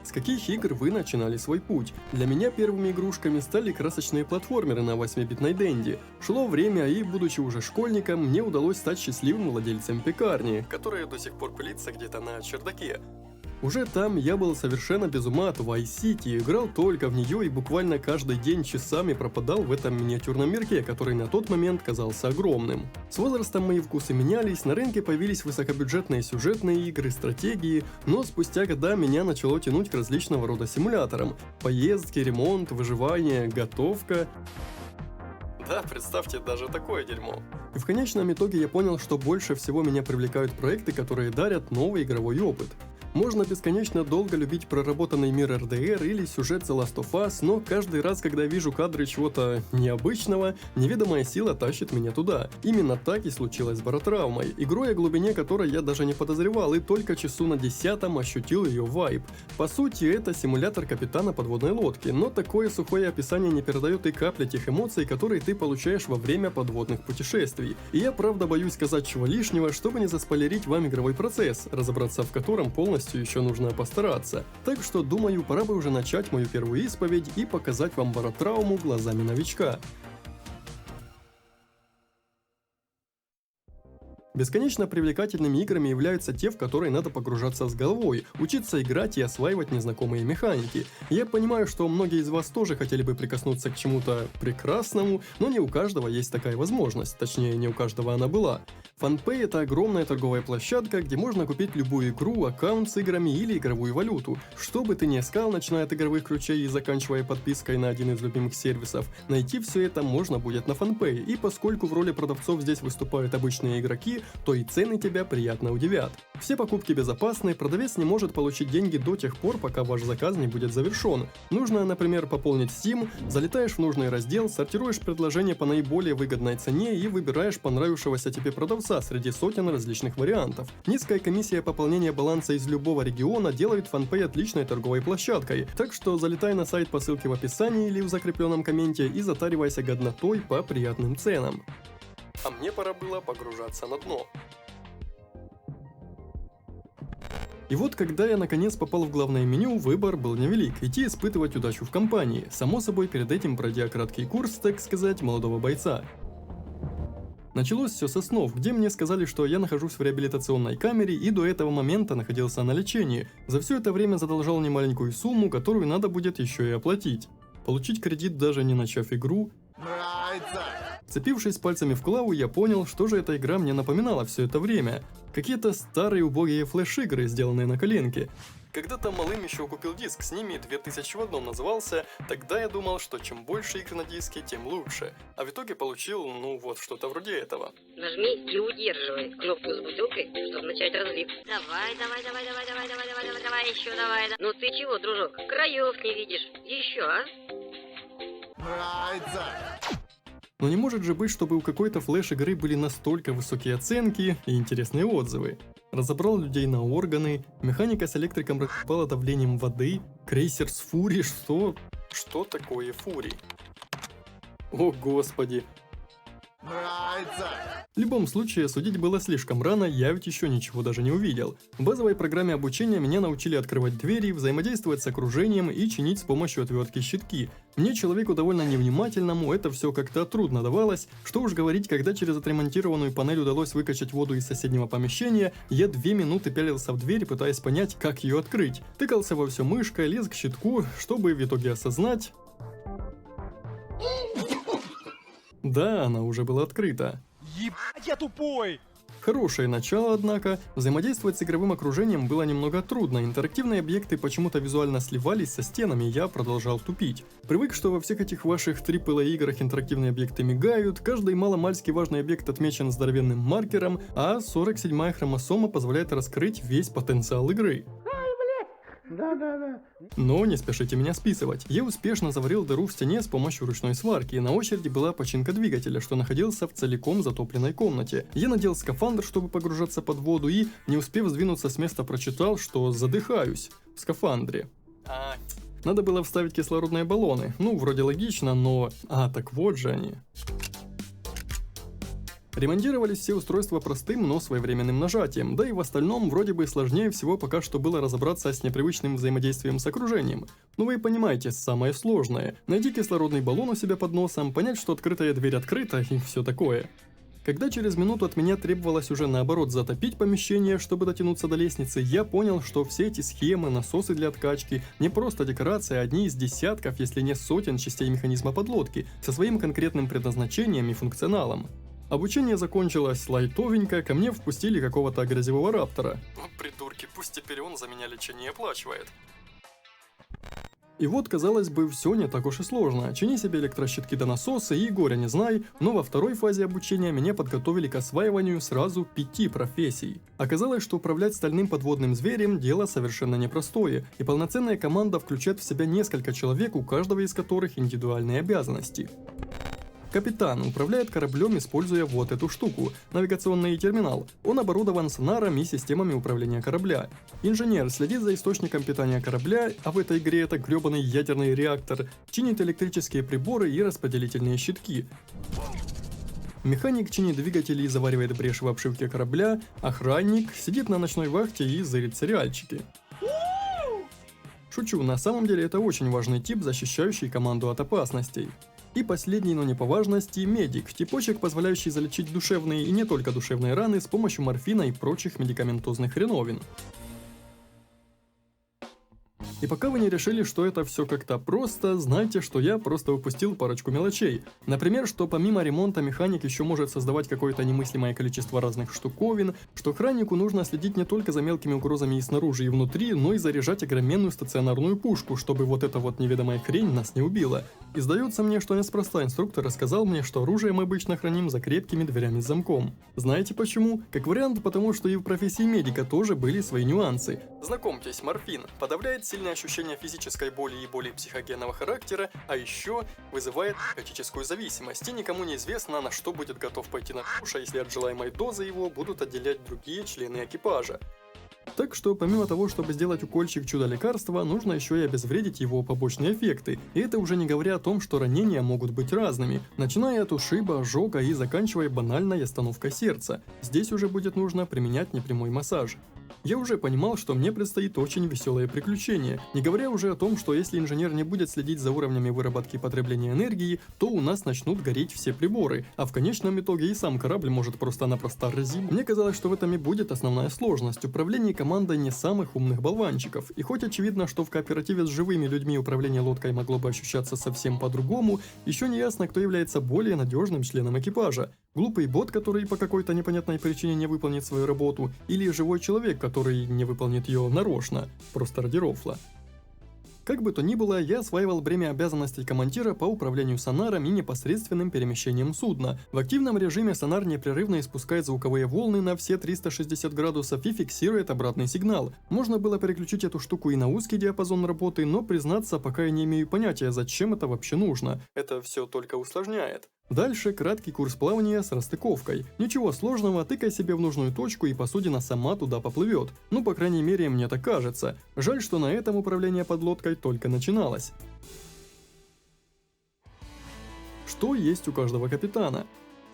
С каких игр вы начинали свой путь? Для меня первыми игрушками стали красочные платформеры на 8-битной Денди. Шло время, и, будучи уже школьником, мне удалось стать счастливым владельцем пекарни, которая до сих пор пылится где-то на чердаке. Уже там я был совершенно без ума от Vice City, играл только в нее и буквально каждый день часами пропадал в этом миниатюрном мирке, который на тот момент казался огромным. С возрастом мои вкусы менялись, на рынке появились высокобюджетные сюжетные игры, стратегии, но спустя года меня начало тянуть к различного рода симуляторам. Поездки, ремонт, выживание, готовка. Да, представьте, даже такое дерьмо. И в конечном итоге я понял, что больше всего меня привлекают проекты, которые дарят новый игровой опыт. Можно бесконечно долго любить проработанный мир РДР или сюжет The Last of Us, но каждый раз, когда я вижу кадры чего-то необычного, неведомая сила тащит меня туда. Именно так и случилось с Баротравмой, игрой, о глубине которой я даже не подозревал, и только часу на 10-м ощутил ее вайб. По сути, это симулятор капитана подводной лодки, но такое сухое описание не передает и капли тех эмоций, которые ты получаешь во время подводных путешествий. И я правда боюсь сказать чего лишнего, чтобы не заспойлерить вам игровой процесс, разобраться в котором полностью еще нужно постараться. Так что, думаю, пора бы уже начать мою первую исповедь и показать вам Баротравму глазами новичка. Бесконечно привлекательными играми являются те, в которые надо погружаться с головой, учиться играть и осваивать незнакомые механики. Я понимаю, что многие из вас тоже хотели бы прикоснуться к чему-то прекрасному, но не у каждого есть такая возможность, точнее, не у каждого она была. FanPay — это огромная торговая площадка, где можно купить любую игру, аккаунт с играми или игровую валюту. Что бы ты ни искал, начиная от игровых ключей и заканчивая подпиской на один из любимых сервисов, найти все это можно будет на FanPay, и поскольку в роли продавцов здесь выступают обычные игроки, то и цены тебя приятно удивят. Все покупки безопасны, продавец не может получить деньги до тех пор, пока ваш заказ не будет завершен. Нужно, например, пополнить Steam, залетаешь в нужный раздел, сортируешь предложения по наиболее выгодной цене и выбираешь понравившегося тебе продавца среди сотен различных вариантов. Низкая комиссия пополнения баланса из любого региона делает FanPay отличной торговой площадкой, так что залетай на сайт по ссылке в описании или в закрепленном комменте и затаривайся годнотой по приятным ценам. А мне пора было погружаться на дно. И вот, когда я наконец попал в главное меню, выбор был невелик – идти испытывать удачу в компании, само собой перед этим пройдя краткий курс, так сказать, молодого бойца. Началось все со снов, где мне сказали, что я нахожусь в реабилитационной камере и до этого момента находился на лечении. За все это время задолжал немаленькую сумму, которую надо будет еще и оплатить. Получить кредит, даже не начав игру. Вцепившись пальцами в клаву, я понял, что же эта игра мне напоминала все это время. Какие-то старые убогие флеш-игры, сделанные на коленке. Когда-то малым еще купил диск с ними, 2000 в одном назывался, тогда я думал, что чем больше игр на диске, тем лучше. А в итоге получил, ну вот, что-то вроде этого. Нажми и удерживай кнопку с бутылкой, чтобы начать разлив. Давай, еще давай. Ну ты чего, дружок, краев не видишь? Еще, а? Но не может же быть, чтобы у какой-то флеш-игры были настолько высокие оценки и интересные отзывы. Разобрал людей на органы, механика с электриком распала давлением воды, крейсер с фури, что? Что такое фури? О господи. В любом случае, судить было слишком рано, я ведь еще ничего даже не увидел. В базовой программе обучения меня научили открывать двери, взаимодействовать с окружением и чинить с помощью отвертки щитки. Мне, человеку довольно невнимательному, это все как-то трудно давалось. Что уж говорить, когда через отремонтированную панель удалось выкачать воду из соседнего помещения, я 2 минуты пялился в дверь, пытаясь понять, как ее открыть. Тыкался во все мышкой, лез к щитку, чтобы в итоге осознать... Да, она уже была открыта. Ебать, я тупой! Хорошее начало, однако. Взаимодействовать с игровым окружением было немного трудно, интерактивные объекты почему-то визуально сливались со стенами, и я продолжал тупить. Привык, что во всех этих ваших AAA играх интерактивные объекты мигают, каждый маломальски важный объект отмечен здоровенным маркером, а 47-я хромосома позволяет раскрыть весь потенциал игры. Да. Но не спешите меня списывать. Я успешно заварил дыру в стене с помощью ручной сварки, и на очереди была починка двигателя, что находился в целиком затопленной комнате. Я надел скафандр, чтобы погружаться под воду, и, не успев сдвинуться с места, прочитал, что задыхаюсь в скафандре. Надо было вставить кислородные баллоны. Ну, вроде логично, но... так вот же они. Ремонтировались все устройства простым, но своевременным нажатием, да и в остальном вроде бы сложнее всего пока что было разобраться с непривычным взаимодействием с окружением. Но вы понимаете, самое сложное – найти кислородный баллон у себя под носом, понять, что открытая дверь открыта и все такое. Когда через минуту от меня требовалось уже наоборот затопить помещение, чтобы дотянуться до лестницы, я понял, что все эти схемы, насосы для откачки не просто декорации, а одни из десятков, если не сотен частей механизма подлодки, со своим конкретным предназначением и функционалом. Обучение закончилось лайтовенько, ко мне впустили какого-то грязевого раптора. Вот придурки, пусть теперь он за меня лечение оплачивает. И вот, казалось бы, все не так уж и сложно. Чини себе электрощитки до насоса и горя не знай, но во второй фазе обучения меня подготовили к осваиванию сразу 5 профессий. Оказалось, что управлять стальным подводным зверем – дело совершенно непростое, и полноценная команда включает в себя несколько человек, у каждого из которых индивидуальные обязанности. Капитан управляет кораблем, используя вот эту штуку – навигационный терминал. Он оборудован сонаром и системами управления корабля. Инженер следит за источником питания корабля, а в этой игре это грёбаный ядерный реактор, чинит электрические приборы и распределительные щитки. Механик чинит двигатели и заваривает брешь в обшивке корабля, охранник сидит на ночной вахте и зырит сериальчики. Шучу, на самом деле это очень важный тип, защищающий команду от опасностей. И последний, но не по важности, медик, типочек, позволяющий залечить душевные и не только душевные раны с помощью морфина и прочих медикаментозных хреновин. И пока вы не решили, что это все как-то просто, знайте, что я просто упустил парочку мелочей. Например, что помимо ремонта механик еще может создавать какое-то немыслимое количество разных штуковин, что охраннику нужно следить не только за мелкими угрозами и снаружи, и внутри, но и заряжать огроменную стационарную пушку, чтобы вот эта вот неведомая хрень нас не убила. И сдается мне, что неспроста инструктор рассказал мне, что оружие мы обычно храним за крепкими дверями с замком. Знаете почему? Как вариант, потому что и в профессии медика тоже были свои нюансы. Знакомьтесь, морфин подавляет сильное ощущение физической боли и боли психогенного характера, а еще вызывает наркотическую зависимость, и никому не известно, на что будет готов пойти на душа, если от желаемой дозы его будут отделять другие члены экипажа. Так что помимо того, чтобы сделать укольчик чудо-лекарства, нужно еще и обезвредить его побочные эффекты. И это уже не говоря о том, что ранения могут быть разными, начиная от ушиба, ожога и заканчивая банальной остановкой сердца. Здесь уже будет нужно применять непрямой массаж. Я уже понимал, что мне предстоит очень веселое приключение, не говоря уже о том, что если инженер не будет следить за уровнями выработки и потребления энергии, то у нас начнут гореть все приборы, а в конечном итоге и сам корабль может просто-напросто разъебать. Мне казалось, что в этом и будет основная сложность – управление командой не самых умных болванчиков, и хоть очевидно, что в кооперативе с живыми людьми управление лодкой могло бы ощущаться совсем по-другому, еще не ясно, кто является более надежным членом экипажа. Глупый бот, который по какой-то непонятной причине не выполнит свою работу, или живой человек, который не выполнит ее нарочно, просто ради рофла. Как бы то ни было, я осваивал бремя обязанностей командира по управлению сонаром и непосредственным перемещением судна. В активном режиме сонар непрерывно испускает звуковые волны на все 360 градусов и фиксирует обратный сигнал. Можно было переключить эту штуку и на узкий диапазон работы, но признаться, пока я не имею понятия, зачем это вообще нужно. Это все только усложняет. Дальше краткий курс плавания с расстыковкой. Ничего сложного, тыкай себе в нужную точку и посудина сама туда поплывет. Ну, по крайней мере, мне так кажется. Жаль, что на этом управление подлодкой только начиналось. Что есть у каждого капитана?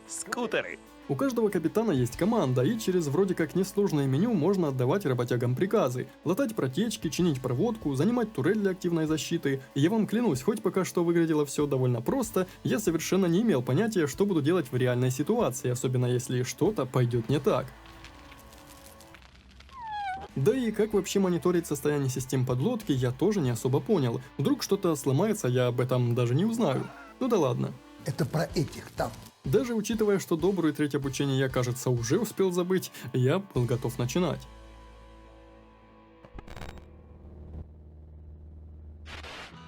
Скутеры. У каждого капитана есть команда, и через вроде как несложное меню можно отдавать работягам приказы, латать протечки, чинить проводку, занимать турель для активной защиты. И я вам клянусь, хоть пока что выглядело все довольно просто, я совершенно не имел понятия, что буду делать в реальной ситуации, особенно если что-то пойдет не так. Да и как вообще мониторить состояние систем подлодки, я тоже не особо понял. Вдруг что-то сломается, я об этом даже не узнаю. Ну да ладно. Это про этих там. Даже учитывая, что добрую треть обучения я, кажется, уже успел забыть, я был готов начинать.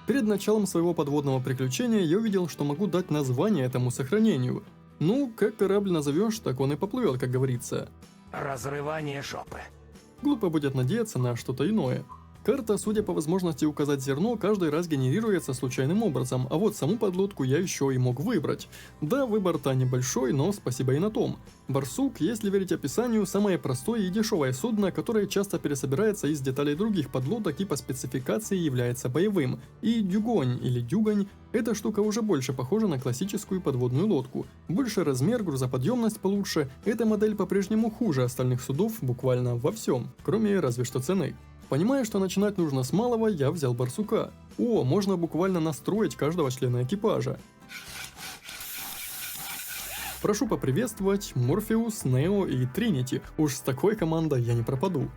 Перед началом своего подводного приключения я увидел, что могу дать название этому сохранению. Ну, как корабль назовешь, так он и поплывет, как говорится. Разрывание жопы. Глупо будет надеяться на что-то иное. Карта, судя по возможности указать зерно, каждый раз генерируется случайным образом, а вот саму подлодку я еще и мог выбрать. Да, выбор-то небольшой, но спасибо и на том. Барсук, если верить описанию, самое простое и дешевое судно, которое часто пересобирается из деталей других подлодок и по спецификации является боевым. И дюгонь или дюгонь – эта штука уже больше похожа на классическую подводную лодку. Больше размер, грузоподъемность получше, эта модель по-прежнему хуже остальных судов буквально во всем, кроме разве что цены. Понимая, что начинать нужно с малого, я взял барсука. О, можно буквально настроить каждого члена экипажа. Прошу поприветствовать Морфеус, Нео и Тринити. Уж с такой командой я не пропаду.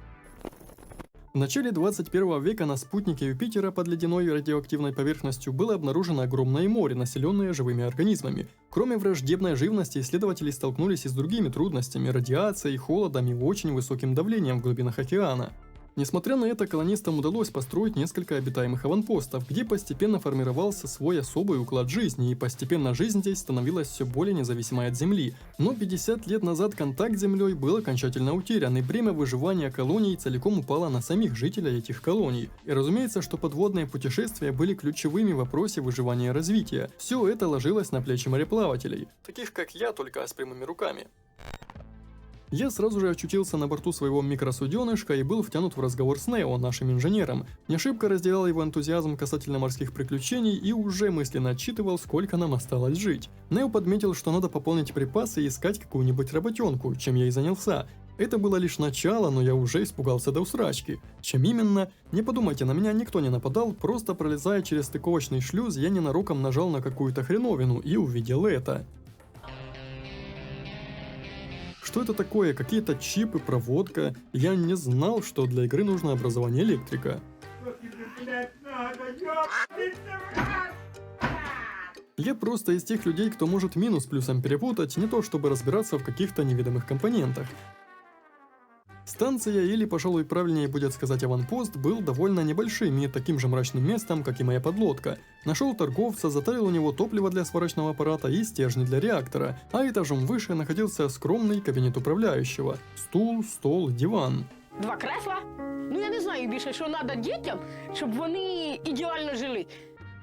В начале 21 века на спутнике Юпитера под ледяной радиоактивной поверхностью было обнаружено огромное море, населенное живыми организмами. Кроме враждебной живности, исследователи столкнулись и с другими трудностями – радиацией, холодом и очень высоким давлением в глубинах океана. Несмотря на это, колонистам удалось построить несколько обитаемых аванпостов, где постепенно формировался свой особый уклад жизни, и постепенно жизнь здесь становилась все более независимой от Земли. Но 50 лет назад контакт с Землей был окончательно утерян, и бремя выживания колоний целиком упало на самих жителей этих колоний. И разумеется, что подводные путешествия были ключевыми в вопросе выживания и развития. Все это ложилось на плечи мореплавателей, таких как я, только с прямыми руками. Я сразу же очутился на борту своего микросуденышка и был втянут в разговор с Нео, нашим инженером. Не шибко разделял его энтузиазм касательно морских приключений и уже мысленно отсчитывал, сколько нам осталось жить. Нео подметил, что надо пополнить припасы и искать какую-нибудь работенку, чем я и занялся. Это было лишь начало, но я уже испугался до усрачки. Чем именно? Не подумайте, на меня никто не нападал, просто пролезая через стыковочный шлюз, я ненароком нажал на какую-то хреновину и увидел это. Что это такое? Какие-то чипы, проводка? Я не знал, что для игры нужно образование электрика. Я просто из тех людей, кто может минус с плюсом перепутать, не то чтобы разбираться в каких-то неведомых компонентах. Станция, или, пожалуй, правильнее будет сказать аванпост, был довольно небольшим и таким же мрачным местом, как и моя подлодка. Нашел торговца, затарил у него топливо для сварочного аппарата и стержни для реактора, а этажом выше находился скромный кабинет управляющего. Стул, стол, диван. 2 кресла? Ну я не знаю більше, що треба дітям, щоб вони ідеально жили.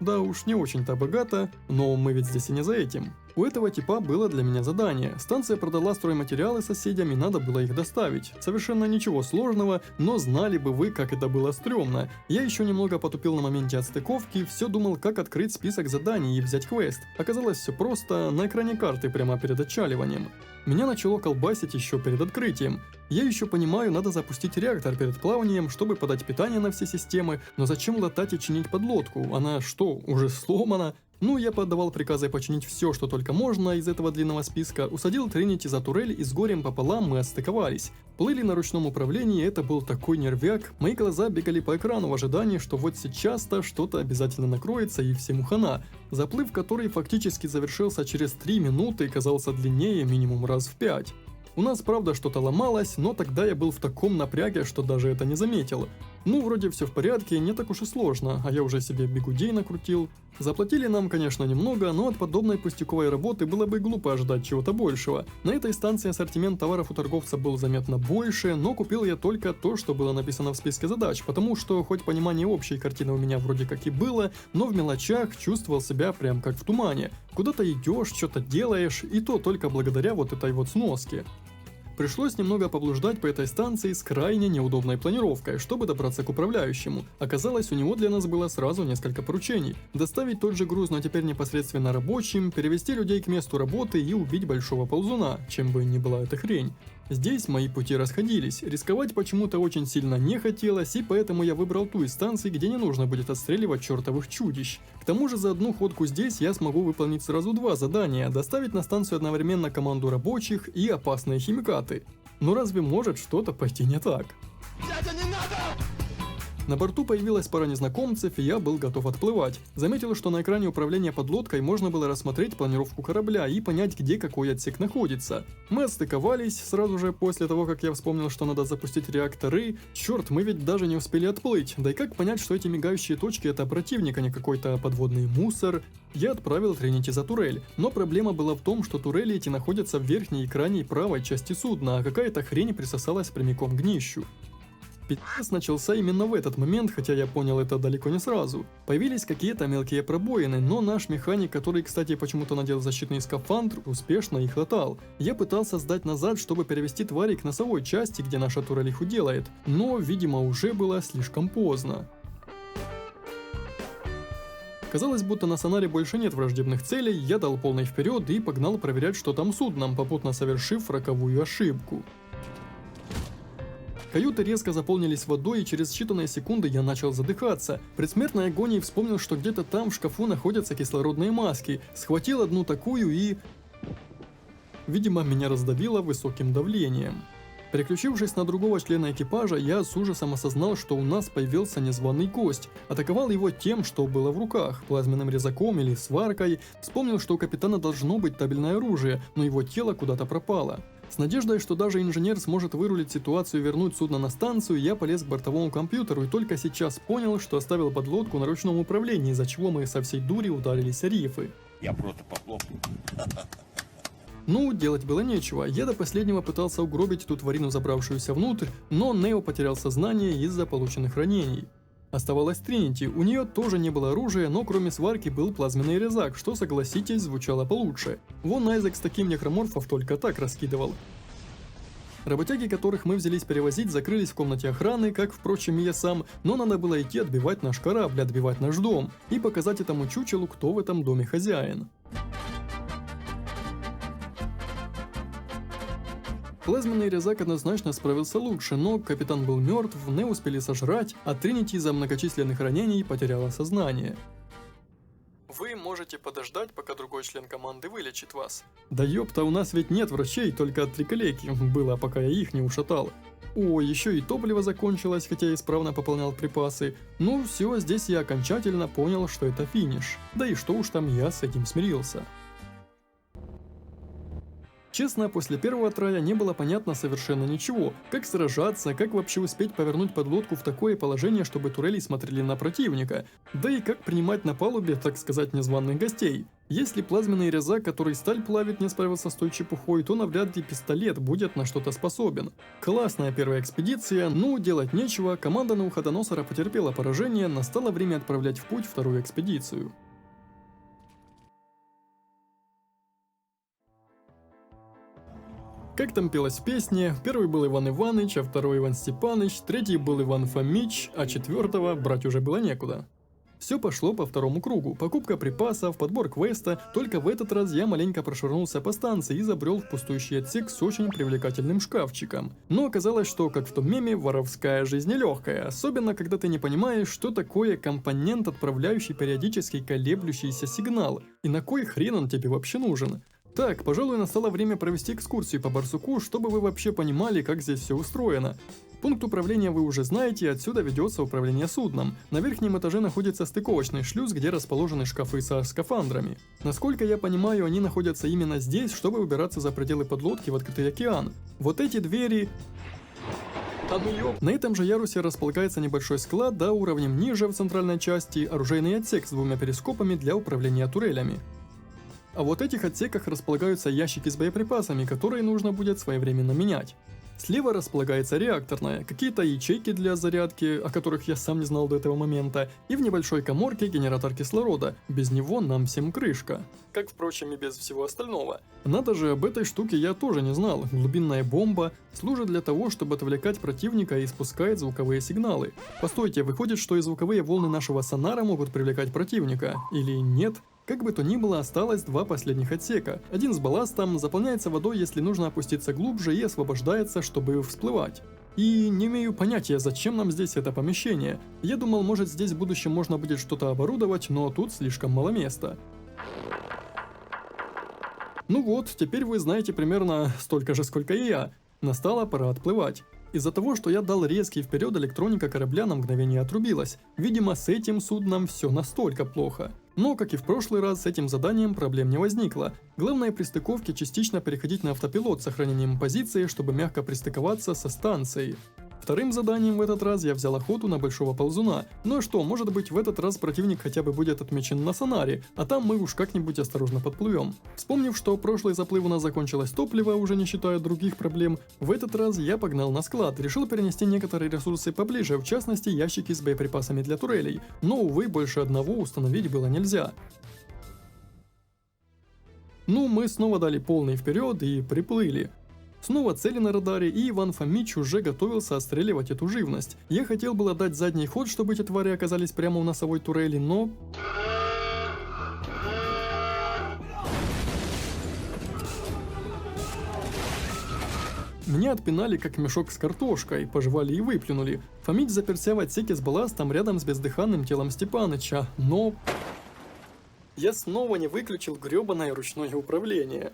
Да уж, не очень-то богато, но мы ведь здесь и не за этим. У этого типа было для меня задание. Станция продала стройматериалы соседям, и надо было их доставить. Совершенно ничего сложного, но знали бы вы, как это было стрёмно. Я еще немного потупил на моменте отстыковки, все думал, как открыть список заданий и взять квест. Оказалось все просто, на экране карты прямо перед отчаливанием. Меня начало колбасить еще перед открытием. Я еще понимаю, надо запустить реактор перед плаванием, чтобы подать питание на все системы, но зачем латать и чинить подлодку? Она что, уже сломана? Ну, я подавал приказы починить все, что только можно из этого длинного списка, усадил Тринити за турель и с горем пополам мы отстыковались. Плыли на ручном управлении, это был такой нервяк, мои глаза бегали по экрану в ожидании, что вот сейчас-то что-то обязательно накроется и всему хана. Заплыв, который фактически завершился через 3 минуты, казался длиннее минимум раз в 5. У нас, правда, что-то ломалось, но тогда я был в таком напряге, что даже это не заметил. Ну, вроде все в порядке, не так уж и сложно, а я уже себе бигудей накрутил. Заплатили нам, конечно, немного, но от подобной пустяковой работы было бы глупо ожидать чего-то большего. На этой станции ассортимент товаров у торговца был заметно больше, но купил я только то, что было написано в списке задач, потому что хоть понимание общей картины у меня вроде как и было, но в мелочах чувствовал себя прям как в тумане. Куда-то идешь, что-то делаешь, и то только благодаря вот этой вот сноске. Пришлось немного поблуждать по этой станции с крайне неудобной планировкой, чтобы добраться к управляющему. Оказалось, у него для нас было сразу несколько поручений. Доставить тот же груз, но теперь непосредственно рабочим, перевести людей к месту работы и убить большого ползуна, чем бы ни была эта хрень. Здесь мои пути расходились, рисковать почему-то очень сильно не хотелось, и поэтому я выбрал ту из станций, где не нужно будет отстреливать чертовых чудищ. К тому же за одну ходку здесь я смогу выполнить сразу 2 задания, доставить на станцию одновременно команду рабочих и опасные химикаты. Но разве может что-то пойти не так? Дядя, не надо! На борту появилась пара незнакомцев, и я был готов отплывать. Заметил, что на экране управления подлодкой можно было рассмотреть планировку корабля и понять, где какой отсек находится. Мы отстыковались сразу же после того, как я вспомнил, что надо запустить реакторы. Черт, мы ведь даже не успели отплыть. Да и как понять, что эти мигающие точки — это противник, а не какой-то подводный мусор? Я отправил Тринити за турель, но проблема была в том, что турели эти находятся в верхней и крайней правой части судна, а какая-то хрень присосалась прямиком к днищу. Пиздец начался именно в этот момент, хотя я понял это далеко не сразу. Появились какие-то мелкие пробоины, но наш механик, который, кстати, почему-то надел защитный скафандр, успешно их латал. Я пытался сдать назад, чтобы перевести твари к носовой части, где наша турель их уделает, но, видимо, уже было слишком поздно. Казалось, будто на сонаре больше нет враждебных целей, я дал полный вперед и погнал проверять, что там с судном, попутно совершив роковую ошибку. Каюты резко заполнились водой, и через считанные секунды я начал задыхаться. В предсмертной агонии вспомнил, что где-то там в шкафу находятся кислородные маски, схватил одну такую и... Видимо, меня раздавило высоким давлением. Переключившись на другого члена экипажа, я с ужасом осознал, что у нас появился незваный гость. Атаковал его тем, что было в руках, плазменным резаком или сваркой. Вспомнил, что у капитана должно быть табельное оружие, но его тело куда-то пропало. С надеждой, что даже инженер сможет вырулить ситуацию и вернуть судно на станцию, я полез к бортовому компьютеру и только сейчас понял, что оставил подлодку на ручном управлении, из-за чего мы со всей дури ударились о рифы. Я просто похлопаю. Ну, делать было нечего, я до последнего пытался угробить ту тварину, забравшуюся внутрь, но Нео потерял сознание из-за полученных ранений. Оставалась Тринити, у нее тоже не было оружия, но кроме сварки был плазменный резак, что, согласитесь, звучало получше. Вон Айзек с таким некроморфов только так раскидывал. Работяги, которых мы взялись перевозить, закрылись в комнате охраны, как, впрочем, и я сам, но надо было идти отбивать наш корабль, отбивать наш дом, и показать этому чучелу, кто в этом доме хозяин. Плазменный резак однозначно справился лучше, но капитан был мертв, не успели сожрать, а Тринити из-за многочисленных ранений потеряла сознание. Вы можете подождать, пока другой член команды вылечит вас. Да ёпта, у нас ведь нет врачей, только 3 калеки было, пока я их не ушатал. О, еще и топливо закончилось, хотя я исправно пополнял припасы. Ну все, здесь я окончательно понял, что это финиш. Да и что уж там, я с этим смирился. Честно, после первого трая не было понятно совершенно ничего. Как сражаться, как вообще успеть повернуть подлодку в такое положение, чтобы турели смотрели на противника. Да и как принимать на палубе, так сказать, незваных гостей. Если плазменный резак, который сталь плавит, не справился с той чепухой, то навряд ли пистолет будет на что-то способен. Классная первая экспедиция, ну делать нечего, команда Навуходоносора потерпела поражение, настало время отправлять в путь вторую экспедицию. Как там пелось в песне, первый был Иван Иваныч, а второй Иван Степаныч, третий был Иван Фомич, а четвертого брать уже было некуда. Все пошло по второму кругу, покупка припасов, подбор квеста, только в этот раз я маленько прошвырнулся по станции и забрел в пустующий отсек с очень привлекательным шкафчиком. Но оказалось, что, как в том меме, воровская жизнь нелегкая, особенно когда ты не понимаешь, что такое компонент, отправляющий периодически колеблющийся сигнал, и на кой хрен он тебе вообще нужен. Так, пожалуй, настало время провести экскурсию по Барсуку, чтобы вы вообще понимали, как здесь все устроено. Пункт управления вы уже знаете, отсюда ведется управление судном. На верхнем этаже находится стыковочный шлюз, где расположены шкафы со скафандрами. Насколько я понимаю, они находятся именно здесь, чтобы выбираться за пределы подлодки в открытый океан. Вот эти двери... На этом же ярусе располагается небольшой склад, да уровнем ниже в центральной части оружейный отсек с 2 перископами для управления турелями. А вот в этих отсеках располагаются ящики с боеприпасами, которые нужно будет своевременно менять. Слева располагается реакторная, какие-то ячейки для зарядки, о которых я сам не знал до этого момента, и в небольшой каморке генератор кислорода, без него нам всем крышка. Как, впрочем, и без всего остального. Надо же, об этой штуке я тоже не знал. Глубинная бомба служит для того, чтобы отвлекать противника и испускает звуковые сигналы. Постойте, выходит, что и звуковые волны нашего сонара могут привлекать противника, или нет? Как бы то ни было, осталось 2 последних отсека. Один с балластом, заполняется водой, если нужно опуститься глубже, и освобождается, чтобы всплывать. И не имею понятия, зачем нам здесь это помещение. Я думал, может здесь в будущем можно будет что-то оборудовать, но тут слишком мало места. Ну вот, теперь вы знаете примерно столько же, сколько и я. Настала пора отплывать. Из-за того, что я дал резкий вперед, электроника корабля на мгновение отрубилась. Видимо, с этим судном все настолько плохо. Но, как и в прошлый раз, с этим заданием проблем не возникло. Главное при стыковке частично переходить на автопилот с сохранением позиции, чтобы мягко пристыковаться со станцией. Вторым заданием в этот раз я взял охоту на большого ползуна. Ну а что, может быть, в этот раз противник хотя бы будет отмечен на сонаре, а там мы уж как-нибудь осторожно подплывем. Вспомнив, что прошлый заплыв у нас закончилось топливо, уже не считая других проблем, в этот раз я погнал на склад, решил перенести некоторые ресурсы поближе, в частности ящики с боеприпасами для турелей, но, увы, больше одного установить было нельзя. Ну, мы снова дали полный вперед и приплыли. Снова цели на радаре, и Иван Фомич уже готовился отстреливать эту живность. Я хотел было дать задний ход, чтобы эти твари оказались прямо у носовой турели, но... Меня отпинали как мешок с картошкой, пожевали и выплюнули. Фомич заперся в отсеке с балластом рядом с бездыханным телом Степаныча, но... Я снова не выключил грёбаное ручное управление.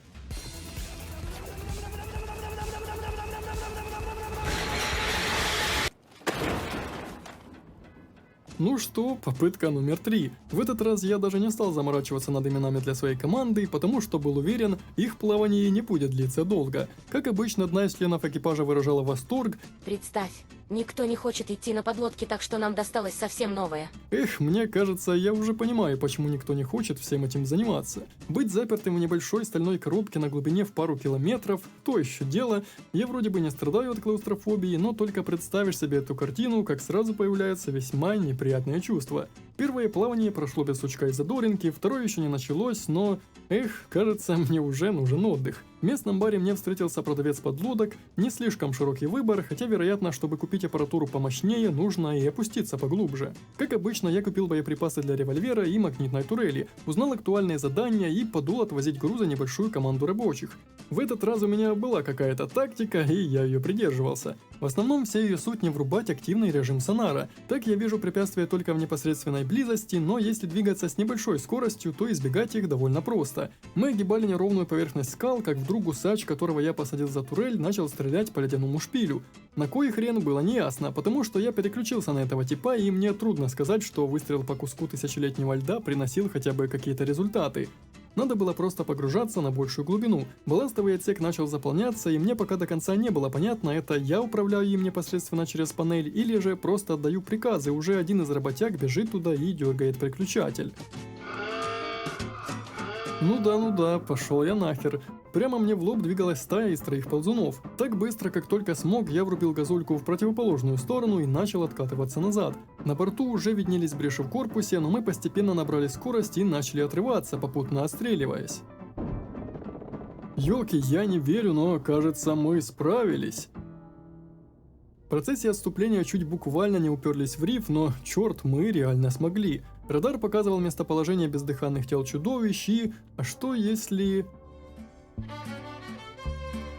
Ну что, попытка номер 3. В этот раз я даже не стал заморачиваться над именами для своей команды, потому что был уверен, их плавание не будет длиться долго. Как обычно, одна из членов экипажа выражала восторг. Представь, никто не хочет идти на подлодке, так что нам досталось совсем новое. Эх, мне кажется, я уже понимаю, почему никто не хочет всем этим заниматься. Быть запертым в небольшой стальной коробке на глубине в пару километров – то еще дело. Я вроде бы не страдаю от клаустрофобии, но только представишь себе эту картину, как сразу появляется весьма неприятное чувство. Первое плавание прошло без сучка и задоринки, второе еще не началось, но... Эх, кажется, мне уже нужен отдых. В местном баре мне встретился продавец подлодок, не слишком широкий выбор, хотя, вероятно, чтобы купить аппаратуру помощнее, нужно и опуститься поглубже. Как обычно, я купил боеприпасы для револьвера и магнитной турели, узнал актуальные задания и подул отвозить грузы небольшую команду рабочих. В этот раз у меня была какая-то тактика, и я ее придерживался. В основном вся ее суть не врубать активный режим сонара. Так я вижу препятствия только в непосредственной близости, но если двигаться с небольшой скоростью, то избегать их довольно просто. Мы огибали неровную поверхность скал, как вдруг гусач, которого я посадил за турель, начал стрелять по ледяному шпилю. На кой хрен было неясно, потому что я переключился на этого типа, и мне трудно сказать, что выстрел по куску тысячелетнего льда приносил хотя бы какие-то результаты. Надо было просто погружаться на большую глубину. Балластовый отсек начал заполняться, и мне пока до конца не было понятно, это я управляю им непосредственно через панель, или же просто отдаю приказы, уже один из работяг бежит туда и дергает переключатель. Ну да, пошел я нахер. Прямо мне в лоб двигалась стая из 3 ползунов. Так быстро, как только смог, я врубил газульку в противоположную сторону и начал откатываться назад. На борту уже виднелись бреши в корпусе, но мы постепенно набрали скорость и начали отрываться, попутно отстреливаясь. Ёлки, я не верю, но кажется, мы справились. В процессе отступления чуть буквально не уперлись в риф, но черт, мы реально смогли. Радар показывал местоположение бездыханных тел чудовищ и... А что если...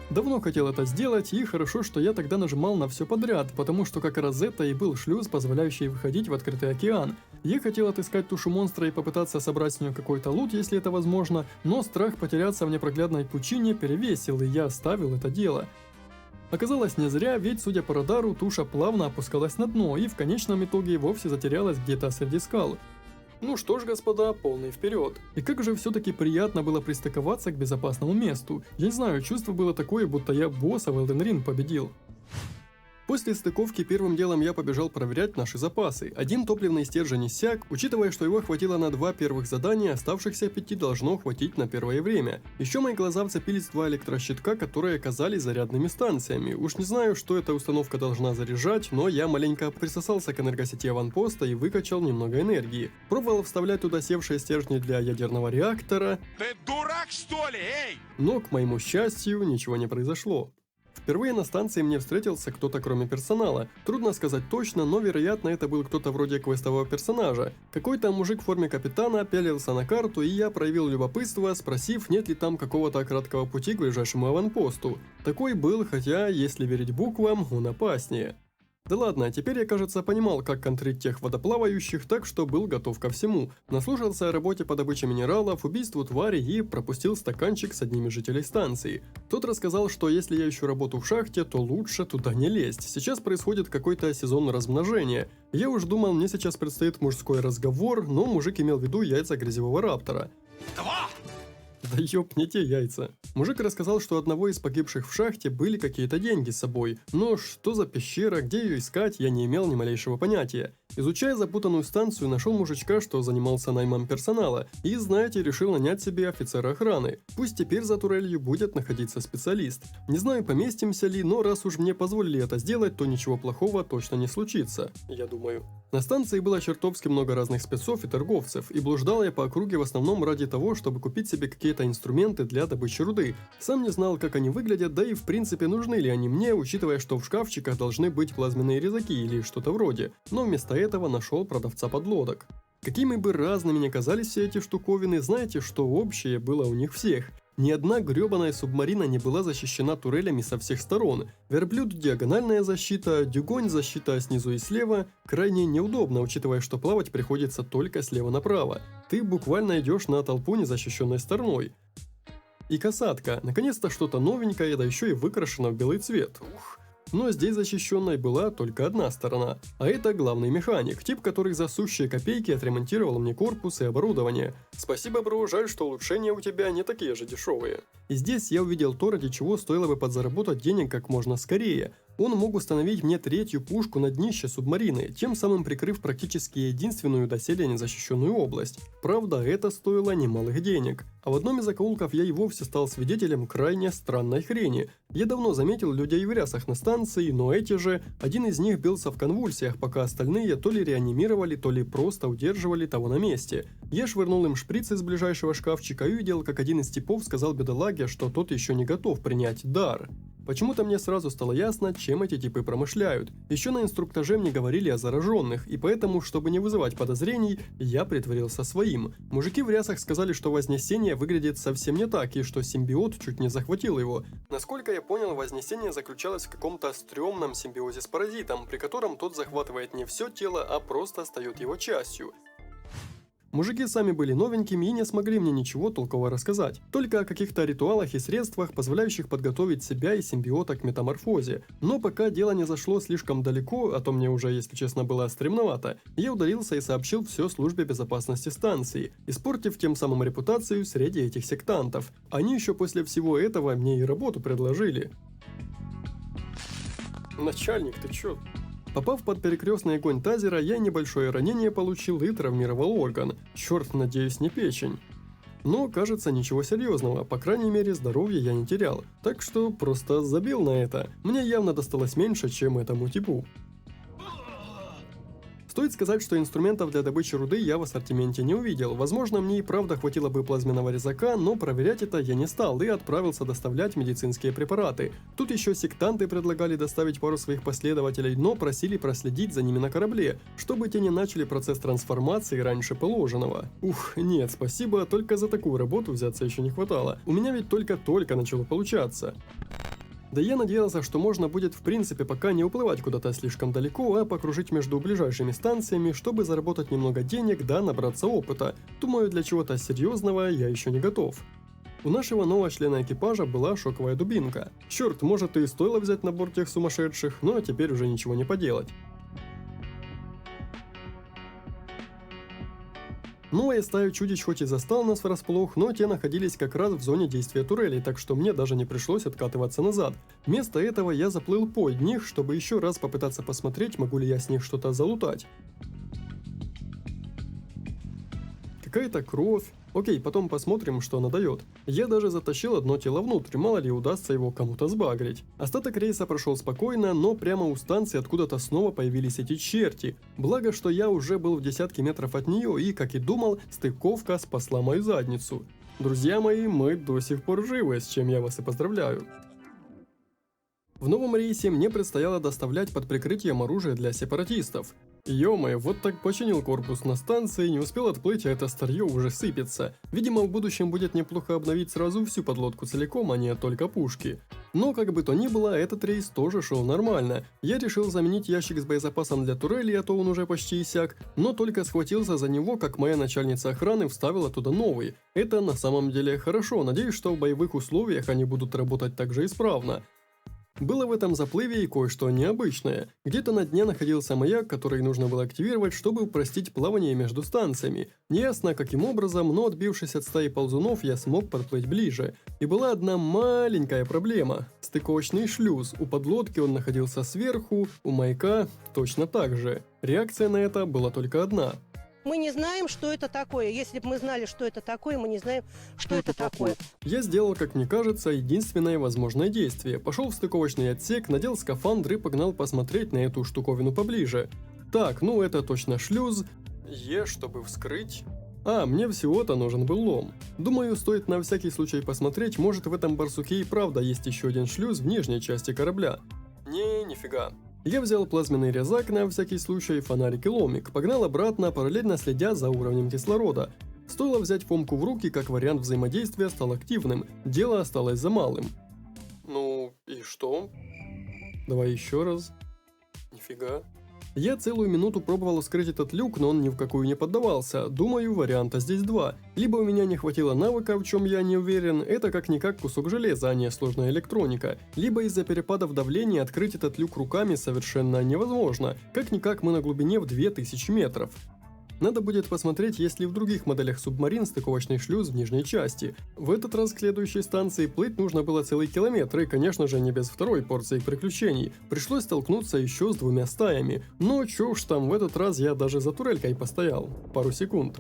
Давно хотел это сделать, и хорошо, что я тогда нажимал на все подряд, потому что как раз это и был шлюз, позволяющий выходить в открытый океан. Я хотел отыскать тушу монстра и попытаться собрать с нее какой-то лут, если это возможно, но страх потеряться в непроглядной пучине перевесил, и я оставил это дело. Оказалось не зря, ведь, судя по радару, туша плавно опускалась на дно и в конечном итоге вовсе затерялась где-то среди скал. Ну что ж, господа, полный вперед. И как же все-таки приятно было пристыковаться к безопасному месту. Я не знаю, чувство было такое, будто я босса в Elden Ring победил. После стыковки первым делом я побежал проверять наши запасы. Один топливный стержень иссяк, учитывая, что его хватило на 2 первых задания, оставшихся 5 должно хватить на первое время. Еще мои глаза вцепились в 2 электрощитка, которые оказались зарядными станциями. Уж не знаю, что эта установка должна заряжать, но я маленько присосался к энергосети аванпоста и выкачал немного энергии. Пробовал вставлять туда севшие стержни для ядерного реактора. Ты дурак, что ли, эй? Но, к моему счастью, ничего не произошло. Впервые на станции мне встретился кто-то кроме персонала. Трудно сказать точно, но вероятно это был кто-то вроде квестового персонажа. Какой-то мужик в форме капитана пялился на карту, и я проявил любопытство, спросив, нет ли там какого-то краткого пути к ближайшему аванпосту. Такой был, хотя, если верить буквам, он опаснее. Да ладно, теперь я, кажется, понимал, как контрить тех водоплавающих, так что был готов ко всему. Наслушался о работе по добыче минералов, убийству тварей и пропустил стаканчик с одним из жителей станции. Тот рассказал, что если я ищу работу в шахте, то лучше туда не лезть. Сейчас происходит какой-то сезон размножения. Я уж думал, мне сейчас предстоит мужской разговор, но мужик имел в виду яйца грязевого раптора. Да ёпните яйца. Мужик рассказал, что у одного из погибших в шахте были какие-то деньги с собой, но что за пещера, где ее искать, я не имел ни малейшего понятия. Изучая запутанную станцию, нашел мужичка, что занимался наймом персонала, и, знаете, решил нанять себе офицера охраны. Пусть теперь за турелью будет находиться специалист. Не знаю, поместимся ли, но раз уж мне позволили это сделать, то ничего плохого точно не случится, я думаю. На станции было чертовски много разных спецов и торговцев, и блуждал я по округе в основном ради того, чтобы купить себе какие-то инструменты для добычи руды. Сам не знал, как они выглядят, да и в принципе нужны ли они мне, учитывая, что в шкафчиках должны быть плазменные резаки или что-то вроде, но вместо этого нашел продавца подлодок. Какими бы разными ни казались все эти штуковины, знаете, что общее было у них всех? Ни одна грёбаная субмарина не была защищена турелями со всех сторон. Верблюд – диагональная защита, дюгонь – защита снизу и слева. Крайне неудобно, учитывая, что плавать приходится только слева направо. Ты буквально идешь на толпу незащищенной стороной. И касатка. Наконец-то что-то новенькое, да еще и выкрашено в белый цвет. Ух. Но здесь защищенной была только одна сторона, а это главный механик, тип, который за сущие копейки отремонтировал мне корпус и оборудование. Спасибо, бро, жаль, что улучшения у тебя не такие же дешевые. И здесь я увидел то, ради чего стоило бы подзаработать денег как можно скорее. Он мог установить мне третью пушку на днище субмарины, тем самым прикрыв практически единственную доселе незащищенную область. Правда, это стоило немалых денег. А в одном из закоулков я и вовсе стал свидетелем крайне странной хрени. Я давно заметил людей в рясах на станции, но эти же, один из них бился в конвульсиях, пока остальные то ли реанимировали, то ли просто удерживали того на месте. Я швырнул им шприц из ближайшего шкафчика и увидел, как один из типов сказал бедолаге, что тот еще не готов принять дар. Почему-то мне сразу стало ясно, чем эти типы промышляют. Еще на инструктаже мне говорили о зараженных, и поэтому, чтобы не вызывать подозрений, я притворился своим. Мужики в рясах сказали, что Вознесение выглядит совсем не так, и что симбиот чуть не захватил его. Насколько я понял, Вознесение заключалось в каком-то стрёмном симбиозе с паразитом, при котором тот захватывает не все тело, а просто стает его частью. Мужики сами были новенькими и не смогли мне ничего толково рассказать, только о каких-то ритуалах и средствах, позволяющих подготовить себя и симбиота к метаморфозе. Но пока дело не зашло слишком далеко, а то мне уже, если честно, было стремновато, я удалился и сообщил все службе безопасности станции, испортив тем самым репутацию среди этих сектантов. Они еще после всего этого мне и работу предложили. Начальник, ты чё? Попав под перекрестный огонь тазера, я небольшое ранение получил и травмировал орган. Черт, надеюсь, не печень. Но, кажется, ничего серьезного, по крайней мере, здоровья я не терял. Так что просто забил на это. Мне явно досталось меньше, чем этому типу. Стоит сказать, что инструментов для добычи руды я в ассортименте не увидел. Возможно, мне и правда хватило бы плазменного резака, но проверять это я не стал и отправился доставлять медицинские препараты. Тут еще сектанты предлагали доставить пару своих последователей, но просили проследить за ними на корабле, чтобы те не начали процесс трансформации раньше положенного. Ух, нет, спасибо, только за такую работу взяться еще не хватало. У меня ведь только-только начало получаться. Да я надеялся, что можно будет в принципе пока не уплывать куда-то слишком далеко, а покружить между ближайшими станциями, чтобы заработать немного денег, да набраться опыта. Думаю, для чего-то серьезного я еще не готов. У нашего нового члена экипажа была шоковая дубинка. Черт, может и стоило взять на борт тех сумасшедших, но теперь уже ничего не поделать. Новая стая чудищ хоть и застала нас врасплох, но те находились как раз в зоне действия турелей, так что мне даже не пришлось откатываться назад. Вместо этого я заплыл под них, чтобы еще раз попытаться посмотреть, могу ли я с них что-то залутать. Какая-то кровь. Окей, потом посмотрим, что она дает. Я даже затащил одно тело внутрь, мало ли удастся его кому-то сбагрить. Остаток рейса прошел спокойно, но прямо у станции откуда-то снова появились эти черти. Благо, что я уже был в десятке метров от нее и, как и думал, стыковка спасла мою задницу. Друзья мои, мы до сих пор живы, с чем я вас и поздравляю. В новом рейсе мне предстояло доставлять под прикрытием оружие для сепаратистов. Ё-моё, вот так починил корпус на станции, не успел отплыть, а это старье уже сыпется. Видимо, в будущем будет неплохо обновить сразу всю подлодку целиком, а не только пушки. Но как бы то ни было, этот рейс тоже шел нормально. Я решил заменить ящик с боезапасом для турели, а то он уже почти иссяк, но только схватился за него, как моя начальница охраны вставила туда новый. Это на самом деле хорошо, надеюсь, что в боевых условиях они будут работать так же исправно. Было в этом заплыве и кое-что необычное. Где-то на дне находился маяк, который нужно было активировать, чтобы упростить плавание между станциями. Неясно каким образом, но отбившись от стаи ползунов, я смог подплыть ближе. И была одна маленькая проблема. Стыковочный шлюз. У подлодки он находился сверху, у маяка точно так же. Реакция на это была только одна. Мы не знаем, что это такое. Если бы мы знали, что это такое, мы не знаем, что это такое. Я сделал, как мне кажется, единственное возможное действие. Пошел в стыковочный отсек, надел скафандр и погнал посмотреть на эту штуковину поближе. Так, ну это точно шлюз. Е, чтобы вскрыть. А, мне всего-то нужен был лом. Думаю, стоит на всякий случай посмотреть, может в этом барсуке и правда есть еще один шлюз в нижней части корабля. Нифига. Я взял плазменный резак на всякий случай, фонарик и ломик, погнал обратно, параллельно следя за уровнем кислорода. Стоило взять фомку в руки, как вариант взаимодействия стал активным, дело осталось за малым. Ну, и что? Давай еще раз. Нифига. Я целую минуту пробовал вскрыть этот люк, но он ни в какую не поддавался. Думаю, варианта здесь два. Либо у меня не хватило навыка, в чем я не уверен, это как-никак кусок железа, а не сложная электроника. Либо из-за перепадов давления открыть этот люк руками совершенно невозможно. Как-никак мы на глубине в 2000 метров. Надо будет посмотреть, есть ли в других моделях субмарин стыковочный шлюз в нижней части. В этот раз к следующей станции плыть нужно было целый километр, и, конечно же, не без второй порции приключений. Пришлось столкнуться еще с 2 стаями. Но чё уж там, в этот раз я даже за турелькой постоял. Пару секунд.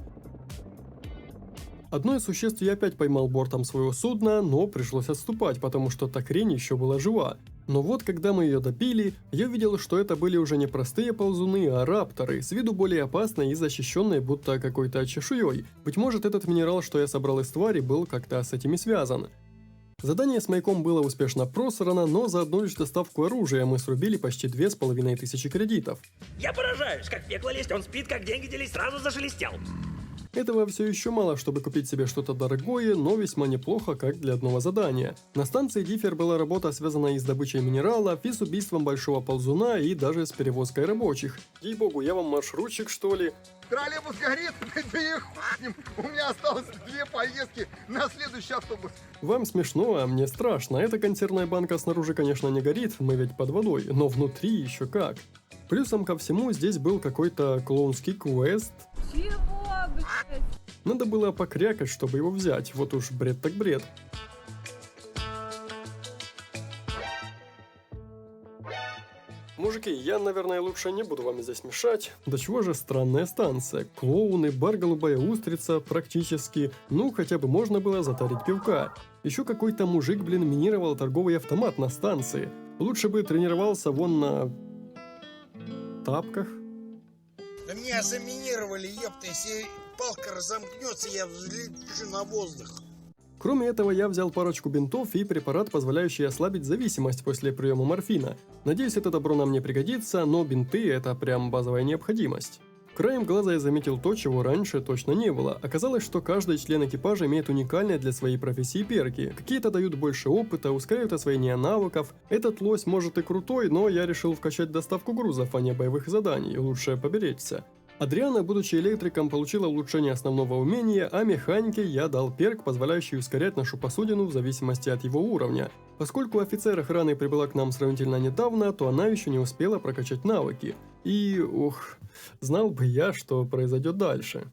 Одно из существ я опять поймал бортом своего судна, но пришлось отступать, потому что та крень еще была жива. Но вот когда мы ее допили, я видел, что это были уже не простые ползуны, а рапторы, с виду более опасные и защищенные будто какой-то чешуей. Быть может, этот минерал, что я собрал из твари, был как-то с этими связан. Задание с маяком было успешно просрано, но за одну лишь доставку оружия мы срубили почти 2500 кредитов. Я поражаюсь, как в пекло лезть, он спит, как деньги делись, сразу зашелестел. Этого все еще мало, чтобы купить себе что-то дорогое, но весьма неплохо, как для одного задания. На станции Диффер была работа, связанная и с добычей минералов, и с убийством большого ползуна, и даже с перевозкой рабочих. Ей-богу, я вам маршрутчик, что ли? Троллейбус горит, да и хуй с ним. У меня осталось 2 поездки на следующий автобус. Вам смешно, а мне страшно. Эта консервная банка снаружи, конечно, не горит, мы ведь под водой, но внутри еще как. Плюсом ко всему здесь был какой-то клоунский квест. Чего, блядь? Надо было покрякать, чтобы его взять, вот уж бред так бред. Мужики, я, наверное, лучше не буду вам здесь мешать. Да чего же странная станция. Клоуны, бар голубая устрица, практически. Ну, хотя бы можно было затарить пивка. Еще какой-то мужик, блин, минировал торговый автомат на станции. Лучше бы тренировался вон на... тапках. Да меня заминировали, ёпта, если палка разомкнется, я взлечу на воздух. Кроме этого, я взял парочку бинтов и препарат, позволяющий ослабить зависимость после приема морфина. Надеюсь, это добро нам не пригодится, но бинты – это прям базовая необходимость. Краем глаза я заметил то, чего раньше точно не было. Оказалось, что каждый член экипажа имеет уникальные для своей профессии перки. Какие-то дают больше опыта, ускоряют освоение навыков. Этот лось может и крутой, но я решил вкачать доставку грузов, а не боевых заданий, лучше поберечься. Адриана, будучи электриком, получила улучшение основного умения, а механике я дал перк, позволяющий ускорять нашу посудину в зависимости от его уровня. Поскольку офицер охраны прибыла к нам сравнительно недавно, то она еще не успела прокачать навыки. И, знал бы я, что произойдет дальше.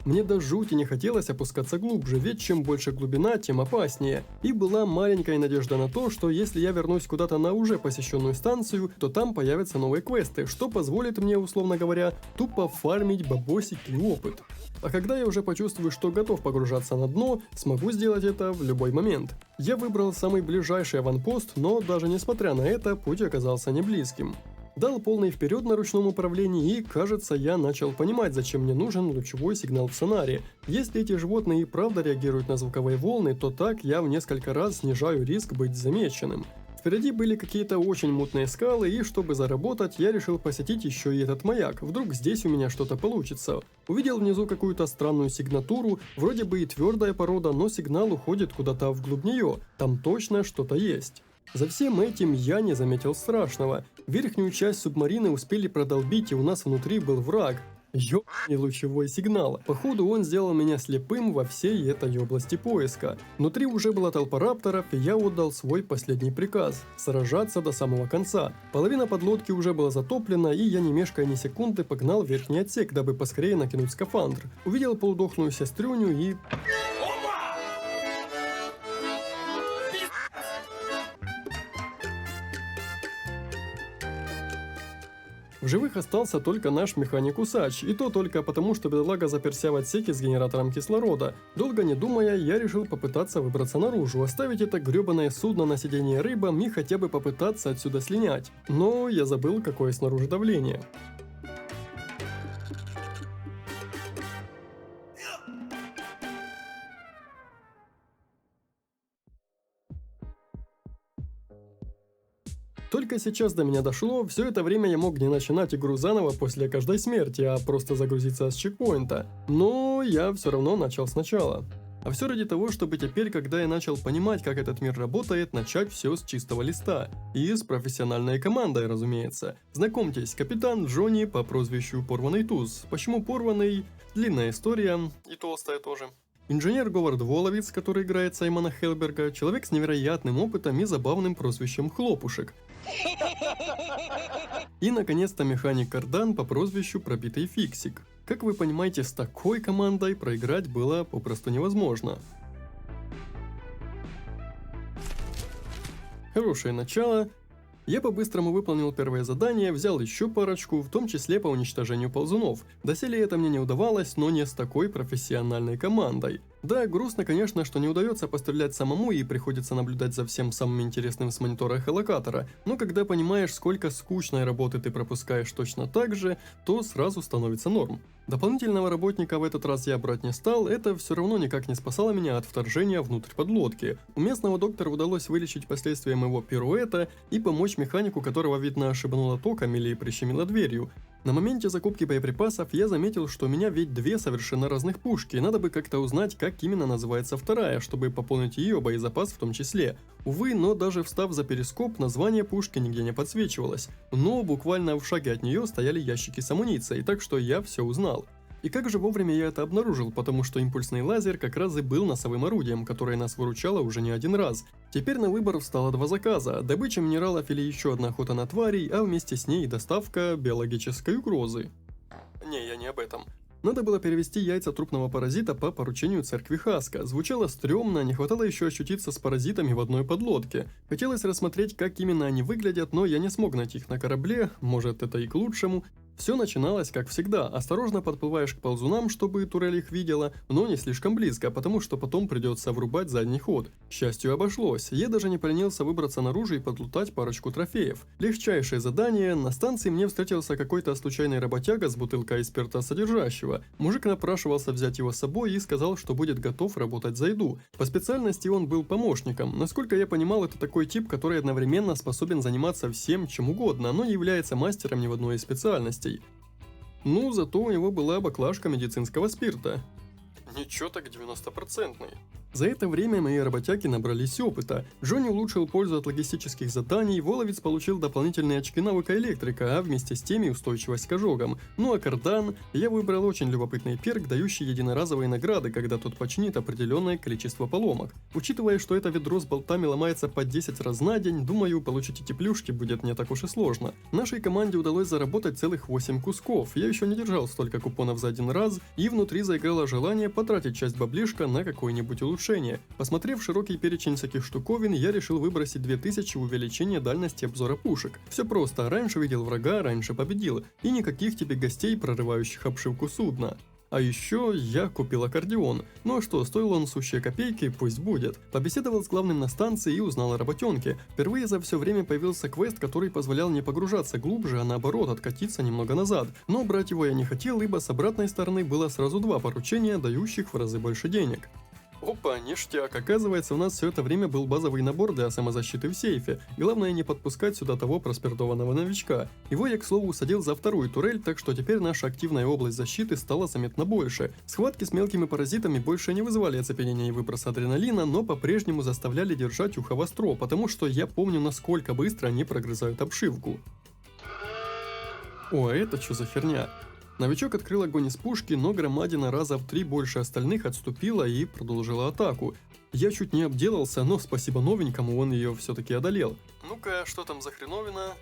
Мне до жути не хотелось опускаться глубже, ведь чем больше глубина, тем опаснее. И была маленькая надежда на то, что если я вернусь куда-то на уже посещенную станцию, то там появятся новые квесты, что позволит мне, условно говоря, тупо фармить бабосики и опыт. А когда я уже почувствую, что готов погружаться на дно, смогу сделать это в любой момент. Я выбрал самый ближайший аванпост, но даже несмотря на это, путь оказался не близким. Дал полный вперед на ручном управлении и, кажется, я начал понимать, зачем мне нужен лучевой сигнал в сонаре. Если эти животные и правда реагируют на звуковые волны, то так я в несколько раз снижаю риск быть замеченным. Впереди были какие-то очень мутные скалы, и чтобы заработать, я решил посетить еще и этот маяк. Вдруг здесь у меня что-то получится. Увидел внизу какую-то странную сигнатуру, вроде бы и твердая порода, но сигнал уходит куда-то вглубь нее. Там точно что-то есть. За всем этим я не заметил страшного. Верхнюю часть субмарины успели продолбить, и у нас внутри был враг. Ёбаный лучевой сигнал. Походу он сделал меня слепым во всей этой области поиска. Внутри уже была толпа рапторов, и я отдал свой последний приказ – сражаться до самого конца. Половина подлодки уже была затоплена, и я, не мешкая ни секунды, погнал в верхний отсек, дабы поскорее накинуть скафандр. Увидел полудохлую сестрюню и... В живых остался только наш механик-усач, и то только потому, что бедолага заперся в отсеке с генератором кислорода. Долго не думая, я решил попытаться выбраться наружу, оставить это грёбаное судно на сиденье рыбам и хотя бы попытаться отсюда слинять. Но я забыл, какое снаружи давление. Только сейчас до меня дошло, все это время я мог не начинать игру заново после каждой смерти, а просто загрузиться с чекпоинта. Но я все равно начал сначала. А все ради того, чтобы теперь, когда я начал понимать, как этот мир работает, начать все с чистого листа. И с профессиональной командой, разумеется. Знакомьтесь, капитан Джонни по прозвищу Порванный Туз. Почему порванный? Длинная история, и толстая тоже. Инженер Говард Воловиц, который играет Саймона Хелберга, человек с невероятным опытом и забавным прозвищем Хлопушек. И, наконец-то, механик Кардан по прозвищу Пробитый Фиксик. Как вы понимаете, с такой командой проиграть было попросту невозможно. Хорошее начало. Я по-быстрому выполнил первое задание, взял еще парочку, в том числе по уничтожению ползунов. Доселе это мне не удавалось, но не с такой профессиональной командой. Да, грустно, конечно, что не удается пострелять самому и приходится наблюдать за всем самым интересным с монитора эхолокатора, но когда понимаешь, сколько скучной работы ты пропускаешь точно так же, то сразу становится норм. Дополнительного работника в этот раз я брать не стал, это все равно никак не спасало меня от вторжения внутрь подлодки. У местного доктора удалось вылечить последствия моего пируэта и помочь механику, которого, видно, ошибануло током или прищемило дверью. На моменте закупки боеприпасов я заметил, что у меня ведь две совершенно разных пушки, надо бы как-то узнать, как именно называется вторая, чтобы пополнить ее боезапас в том числе. Увы, но даже встав за перископ, название пушки нигде не подсвечивалось, но буквально в шаге от нее стояли ящики с амуницией, так что я все узнал. И как же вовремя я это обнаружил, потому что импульсный лазер как раз и был носовым орудием, которое нас выручало уже не один раз. Теперь на выбор встало два заказа: добыча минералов или еще одна охота на тварей, а вместе с ней доставка биологической угрозы. Не, я не об этом. Надо было перевести яйца трупного паразита по поручению церкви Хаска. Звучало стрёмно, не хватало еще ощутиться с паразитами в одной подлодке. Хотелось рассмотреть, как именно они выглядят, но я не смог найти их на корабле, может это и к лучшему. Все начиналось как всегда, осторожно подплываешь к ползунам, чтобы турель их видела, но не слишком близко, потому что потом придется врубать задний ход. К счастью, обошлось, я даже не поленился выбраться наружу и подлутать парочку трофеев. Легчайшее задание: на станции мне встретился какой-то случайный работяга с бутылкой спирта содержащего. Мужик напрашивался взять его с собой и сказал, что будет готов работать за еду. По специальности он был помощником. Насколько я понимал, это такой тип, который одновременно способен заниматься всем чем угодно, но не является мастером ни в одной из специальностей. Ну, зато у него была баклажка медицинского спирта. Ничего так 90%. За это время мои работяги набрались опыта. Джонни улучшил пользу от логистических заданий, Воловец получил дополнительные очки навыка электрика, а вместе с теми устойчивость к ожогам. Ну а Кардан, я выбрал очень любопытный перк, дающий единоразовые награды, когда тот починит определенное количество поломок. Учитывая, что это ведро с болтами ломается по 10 раз на день, думаю, получить эти плюшки будет не так уж и сложно. Нашей команде удалось заработать целых 8 кусков, я еще не держал столько купонов за один раз, и внутри заиграло желание потратить часть баблишка на какое-нибудь улучшение. Посмотрев широкий перечень всяких штуковин, я решил выбросить 2000 в увеличение дальности обзора пушек. Все просто: раньше видел врага, раньше победил, и никаких тебе гостей, прорывающих обшивку судна. А еще я купил аккордеон. Ну а что, стоил он сущие копейки, пусть будет. Побеседовал с главным на станции и узнал о работенке. Впервые за все время появился квест, который позволял не погружаться глубже, а наоборот откатиться немного назад. Но брать его я не хотел, ибо с обратной стороны было сразу два поручения, дающих в разы больше денег. Опа, ништяк. Оказывается, у нас все это время был базовый набор для самозащиты в сейфе. Главное не подпускать сюда того проспиртованного новичка. Его я, к слову, усадил за вторую турель, так что теперь наша активная область защиты стала заметно больше. Схватки с мелкими паразитами больше не вызывали оцепенения и выброса адреналина, но по-прежнему заставляли держать ухо востро, потому что я помню, насколько быстро они прогрызают обшивку. О, это что за херня? Новичок открыл огонь из пушки, но громадина раза в 3 больше остальных отступила и продолжила атаку. Я чуть не обделался, но спасибо новенькому, он ее все-таки одолел. Ну-ка, что там за хреновина?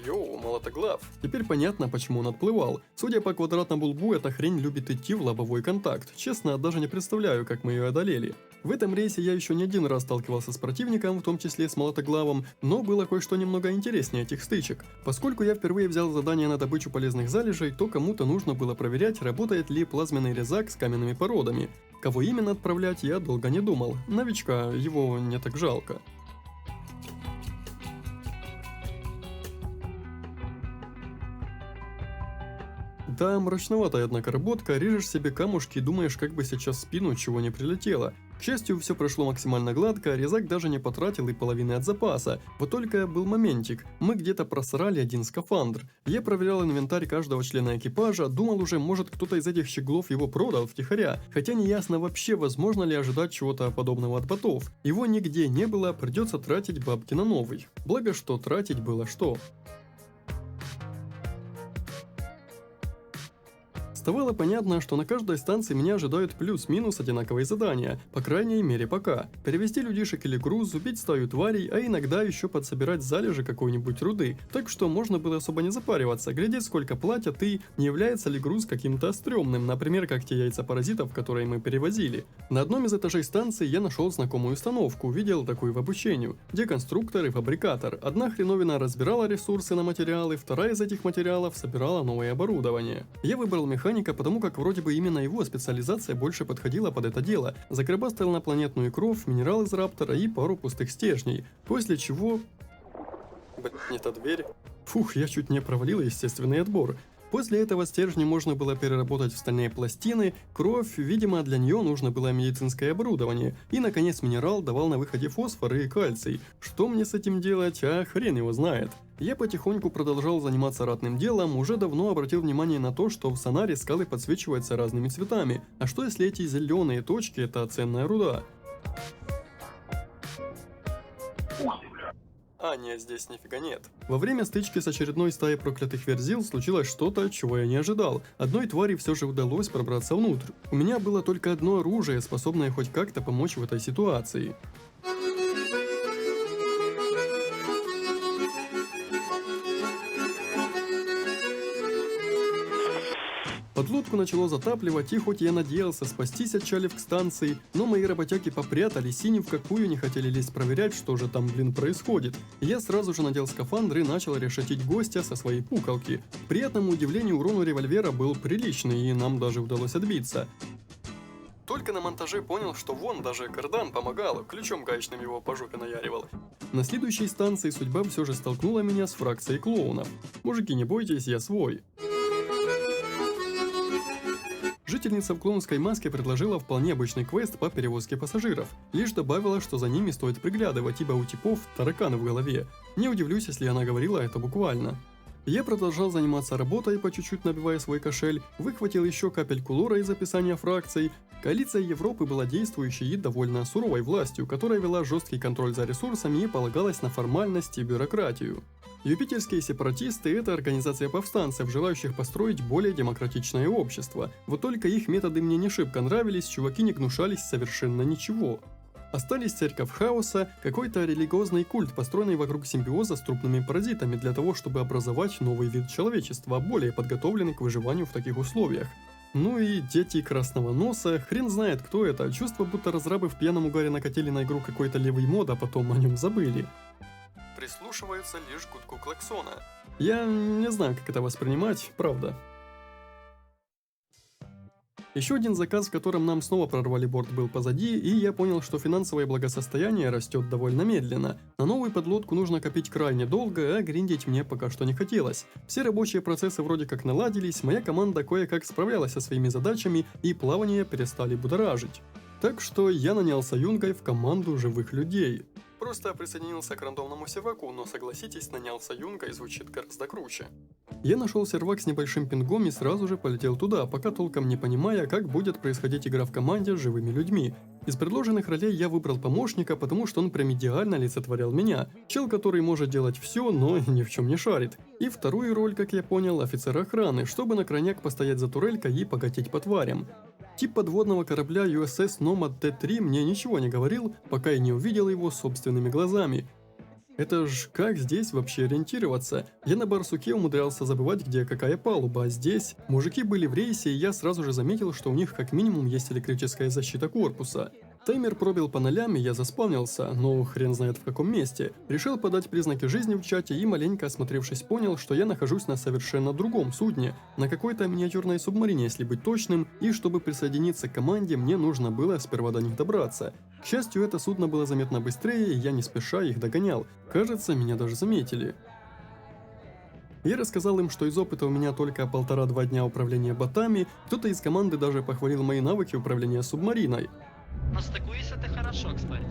Йоу, молотоглав. Теперь понятно, почему он отплывал. Судя по квадратному лбу, эта хрень любит идти в лобовой контакт. Честно, даже не представляю, как мы ее одолели. В этом рейсе я еще не один раз сталкивался с противником, в том числе с молотоглавом, но было кое-что немного интереснее этих стычек. Поскольку я впервые взял задание на добычу полезных залежей, то кому-то нужно было проверять, работает ли плазменный резак с каменными породами. Кого именно отправлять, я долго не думал. Новичка, его не так жалко. Да, мрачноватая, однако, работка, режешь себе камушки и думаешь, как бы сейчас в спину чего не прилетело. К счастью, все прошло максимально гладко, резак даже не потратил и половины от запаса. Вот только был моментик, мы где-то просрали один скафандр. Я проверял инвентарь каждого члена экипажа, думал уже, может кто-то из этих щеглов его продал втихаря, хотя неясно вообще, возможно ли ожидать чего-то подобного от ботов. Его нигде не было, придется тратить бабки на новый. Благо, что тратить было что. Ставало понятно, что на каждой станции меня ожидают плюс-минус одинаковые задания, по крайней мере пока. Перевести людишек или груз, убить стаю тварей, а иногда еще подсобирать залежи какой-нибудь руды. Так что можно было особо не запариваться, глядеть сколько платят и не является ли груз каким-то стрёмным, например, как те яйца паразитов, которые мы перевозили. На одном из этажей станции я нашел знакомую установку, видел такую в обучении. Деконструктор и фабрикатор. Одна хреновина разбирала ресурсы на материалы, вторая из этих материалов собирала новое оборудование. Я выбрал механика, потому как вроде бы именно его специализация больше подходила под это дело. Загробастал инопланетную кровь, минерал из раптора и пару пустых стержней. После чего... Блин, не та дверь. Фух, я чуть не провалил естественный отбор. После этого стержни можно было переработать в стальные пластины, кровь, видимо, для нее нужно было медицинское оборудование, и, наконец, минерал давал на выходе фосфор и кальций. Что мне с этим делать, а хрен его знает. Я потихоньку продолжал заниматься ратным делом, уже давно обратил внимание на то, что в сонаре скалы подсвечиваются разными цветами. А что если эти зеленые точки — это ценная руда? А, нет, здесь нифига нет. Во время стычки с очередной стаей проклятых верзил случилось что-то, чего я не ожидал. Одной твари все же удалось пробраться внутрь. У меня было только одно оружие, способное хоть как-то помочь в этой ситуации. Подлодку начало затапливать, и хоть я надеялся спастись от чалев к станции, но мои работяги попрятались и ни в какую не хотели лезть проверять, что же там, блин, происходит. Я сразу же надел скафандр и начал решетить гостя со своей пукалки. К приятному удивлению, урон у револьвера был приличный, и нам даже удалось отбиться. Только на монтаже понял, что вон даже кардан помогал, ключом гаечным его по жопе наяривал. На следующей станции судьба все же столкнула меня с фракцией клоунов. Мужики, не бойтесь, я свой. Жительница в клоунской маске предложила вполне обычный квест по перевозке пассажиров. Лишь добавила, что за ними стоит приглядывать, ибо у типов тараканы в голове. Не удивлюсь, если она говорила это буквально. Я продолжал заниматься работой, по чуть-чуть набивая свой кошель, выхватил еще капельку лора из описания фракций. Коалиция Европы была действующей и довольно суровой властью, которая вела жесткий контроль за ресурсами и полагалась на формальность и бюрократию. Юпитерские сепаратисты – это организация повстанцев, желающих построить более демократичное общество. Вот только их методы мне не шибко нравились, чуваки не гнушались совершенно ничего. Остались церковь хаоса, какой-то религиозный культ, построенный вокруг симбиоза с трупными паразитами для того, чтобы образовать новый вид человечества, более подготовленный к выживанию в таких условиях. Ну и дети красного носа, хрен знает кто это, чувство, будто разрабы в пьяном угаре накатили на игру какой-то левый мод, а потом о нем забыли. Прислушивается лишь к гудку клаксона. Я не знаю, как это воспринимать, правда. Еще один заказ, в котором нам снова прорвали борт, был позади, и я понял, что финансовое благосостояние растет довольно медленно. На новую подлодку нужно копить крайне долго, а гриндить мне пока что не хотелось. Все рабочие процессы вроде как наладились, моя команда кое-как справлялась со своими задачами, и плавание перестали будоражить. Так что я нанялся юнгой в команду живых людей. Просто присоединился к рандомному серваку, но согласитесь, нанялся Юнга и звучит гораздо круче. Я нашел сервак с небольшим пингом и сразу же полетел туда, пока толком не понимая, как будет происходить игра в команде с живыми людьми. Из предложенных ролей я выбрал помощника, потому что он прям идеально олицетворял меня. Чел, который может делать все, но ни в чем не шарит. И вторую роль, как я понял, офицера охраны, чтобы на крайняк постоять за турелькой и погатить по тварям. Тип подводного корабля USS Nomad T3 мне ничего не говорил, пока я не увидел его собственными глазами. Это ж как здесь вообще ориентироваться? Я на Барсуке умудрялся забывать, где какая палуба, а здесь... Мужики были в рейсе, и я сразу же заметил, что у них как минимум есть электрическая защита корпуса. Таймер пробил по нолям, и я заспавнился, но хрен знает в каком месте. Решил подать признаки жизни в чате и, маленько осмотревшись, понял, что я нахожусь на совершенно другом судне, на какой-то миниатюрной субмарине, если быть точным, и чтобы присоединиться к команде, мне нужно было сперва до них добраться. К счастью, это судно было заметно быстрее, и я не спеша их догонял. Кажется, меня даже заметили. Я рассказал им, что из опыта у меня только 1,5-2 дня управления ботами, кто-то из команды даже похвалил мои навыки управления субмариной. Постыкуись, это хорошо, кстати.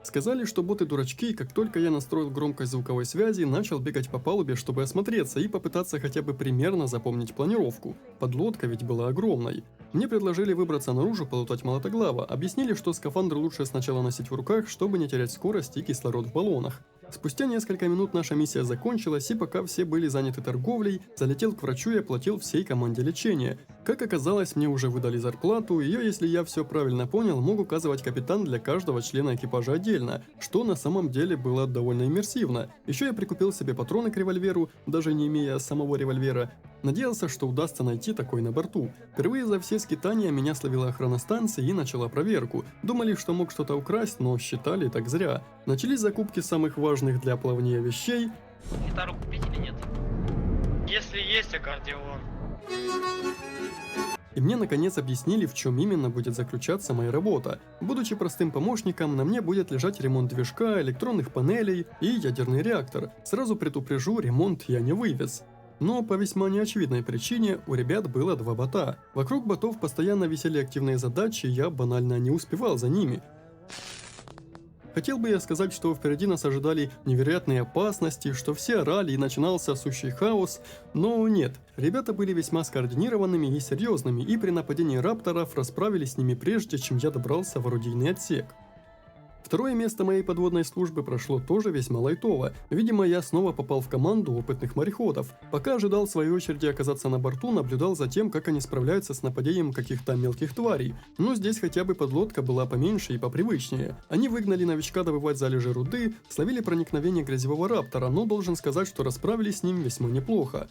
Сказали, что боты дурачки, и как только я настроил громкость звуковой связи, начал бегать по палубе, чтобы осмотреться и попытаться хотя бы примерно запомнить планировку. Подлодка ведь была огромной. Мне предложили выбраться наружу, полутать молотоглава, объяснили, что скафандр лучше сначала носить в руках, чтобы не терять скорость и кислород в баллонах. Спустя несколько минут наша миссия закончилась, и пока все были заняты торговлей, залетел к врачу и оплатил всей команде лечение. Как оказалось, мне уже выдали зарплату, ее, если я все правильно понял, мог указывать капитан для каждого члена экипажа отдельно, что на самом деле было довольно иммерсивно. Еще я прикупил себе патроны к револьверу, даже не имея самого револьвера. Надеялся, что удастся найти такой на борту. Впервые за все скитания меня словила охрана станции и начала проверку. Думали, что мог что-то украсть, но считали так зря. Начались закупки самых важных для плавания вещей. Гитару купить или нет? Если есть аккордеон. И мне наконец объяснили, в чем именно будет заключаться моя работа. Будучи простым помощником, на мне будет лежать ремонт движка, электронных панелей и ядерный реактор. Сразу предупрежу, ремонт я не вывез. Но по весьма неочевидной причине у ребят было 2 бота. Вокруг ботов постоянно висели активные задачи, и я банально не успевал за ними. Хотел бы я сказать, что впереди нас ожидали невероятные опасности, что все орали и начинался сущий хаос, но нет. Ребята были весьма скоординированными и серьезными, и при нападении рапторов расправились с ними прежде, чем я добрался в орудийный отсек. Второе место моей подводной службы прошло тоже весьма лайтово. Видимо, я снова попал в команду опытных мореходов. Пока ожидал в своей очереди оказаться на борту, наблюдал за тем, как они справляются с нападением каких-то мелких тварей. Но здесь хотя бы подлодка была поменьше и попривычнее. Они выгнали новичка добывать залежи руды, словили проникновение грязевого раптора, но должен сказать, что расправились с ним весьма неплохо.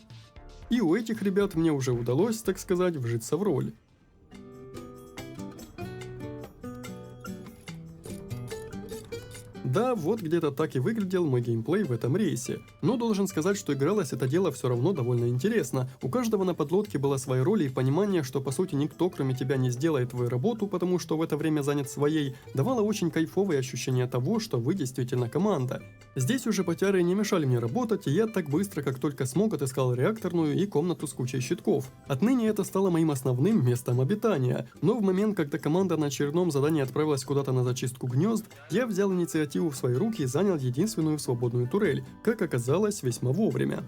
И у этих ребят мне уже удалось, так сказать, вжиться в роль. Да, вот где-то так и выглядел мой геймплей в этом рейсе. Но должен сказать, что игралось это дело все равно довольно интересно. У каждого на подлодке была своя роль и понимание, что по сути никто кроме тебя не сделает твою работу, потому что в это время занят своей, давало очень кайфовое ощущение того, что вы действительно команда. Здесь уже потяры не мешали мне работать, и я так быстро, как только смог, отыскал реакторную и комнату с кучей щитков. Отныне это стало моим основным местом обитания. Но в момент, когда команда на очередном задании отправилась куда-то на зачистку гнезд, я взял инициативу в свои руки и занял единственную свободную турель, как оказалось, весьма вовремя.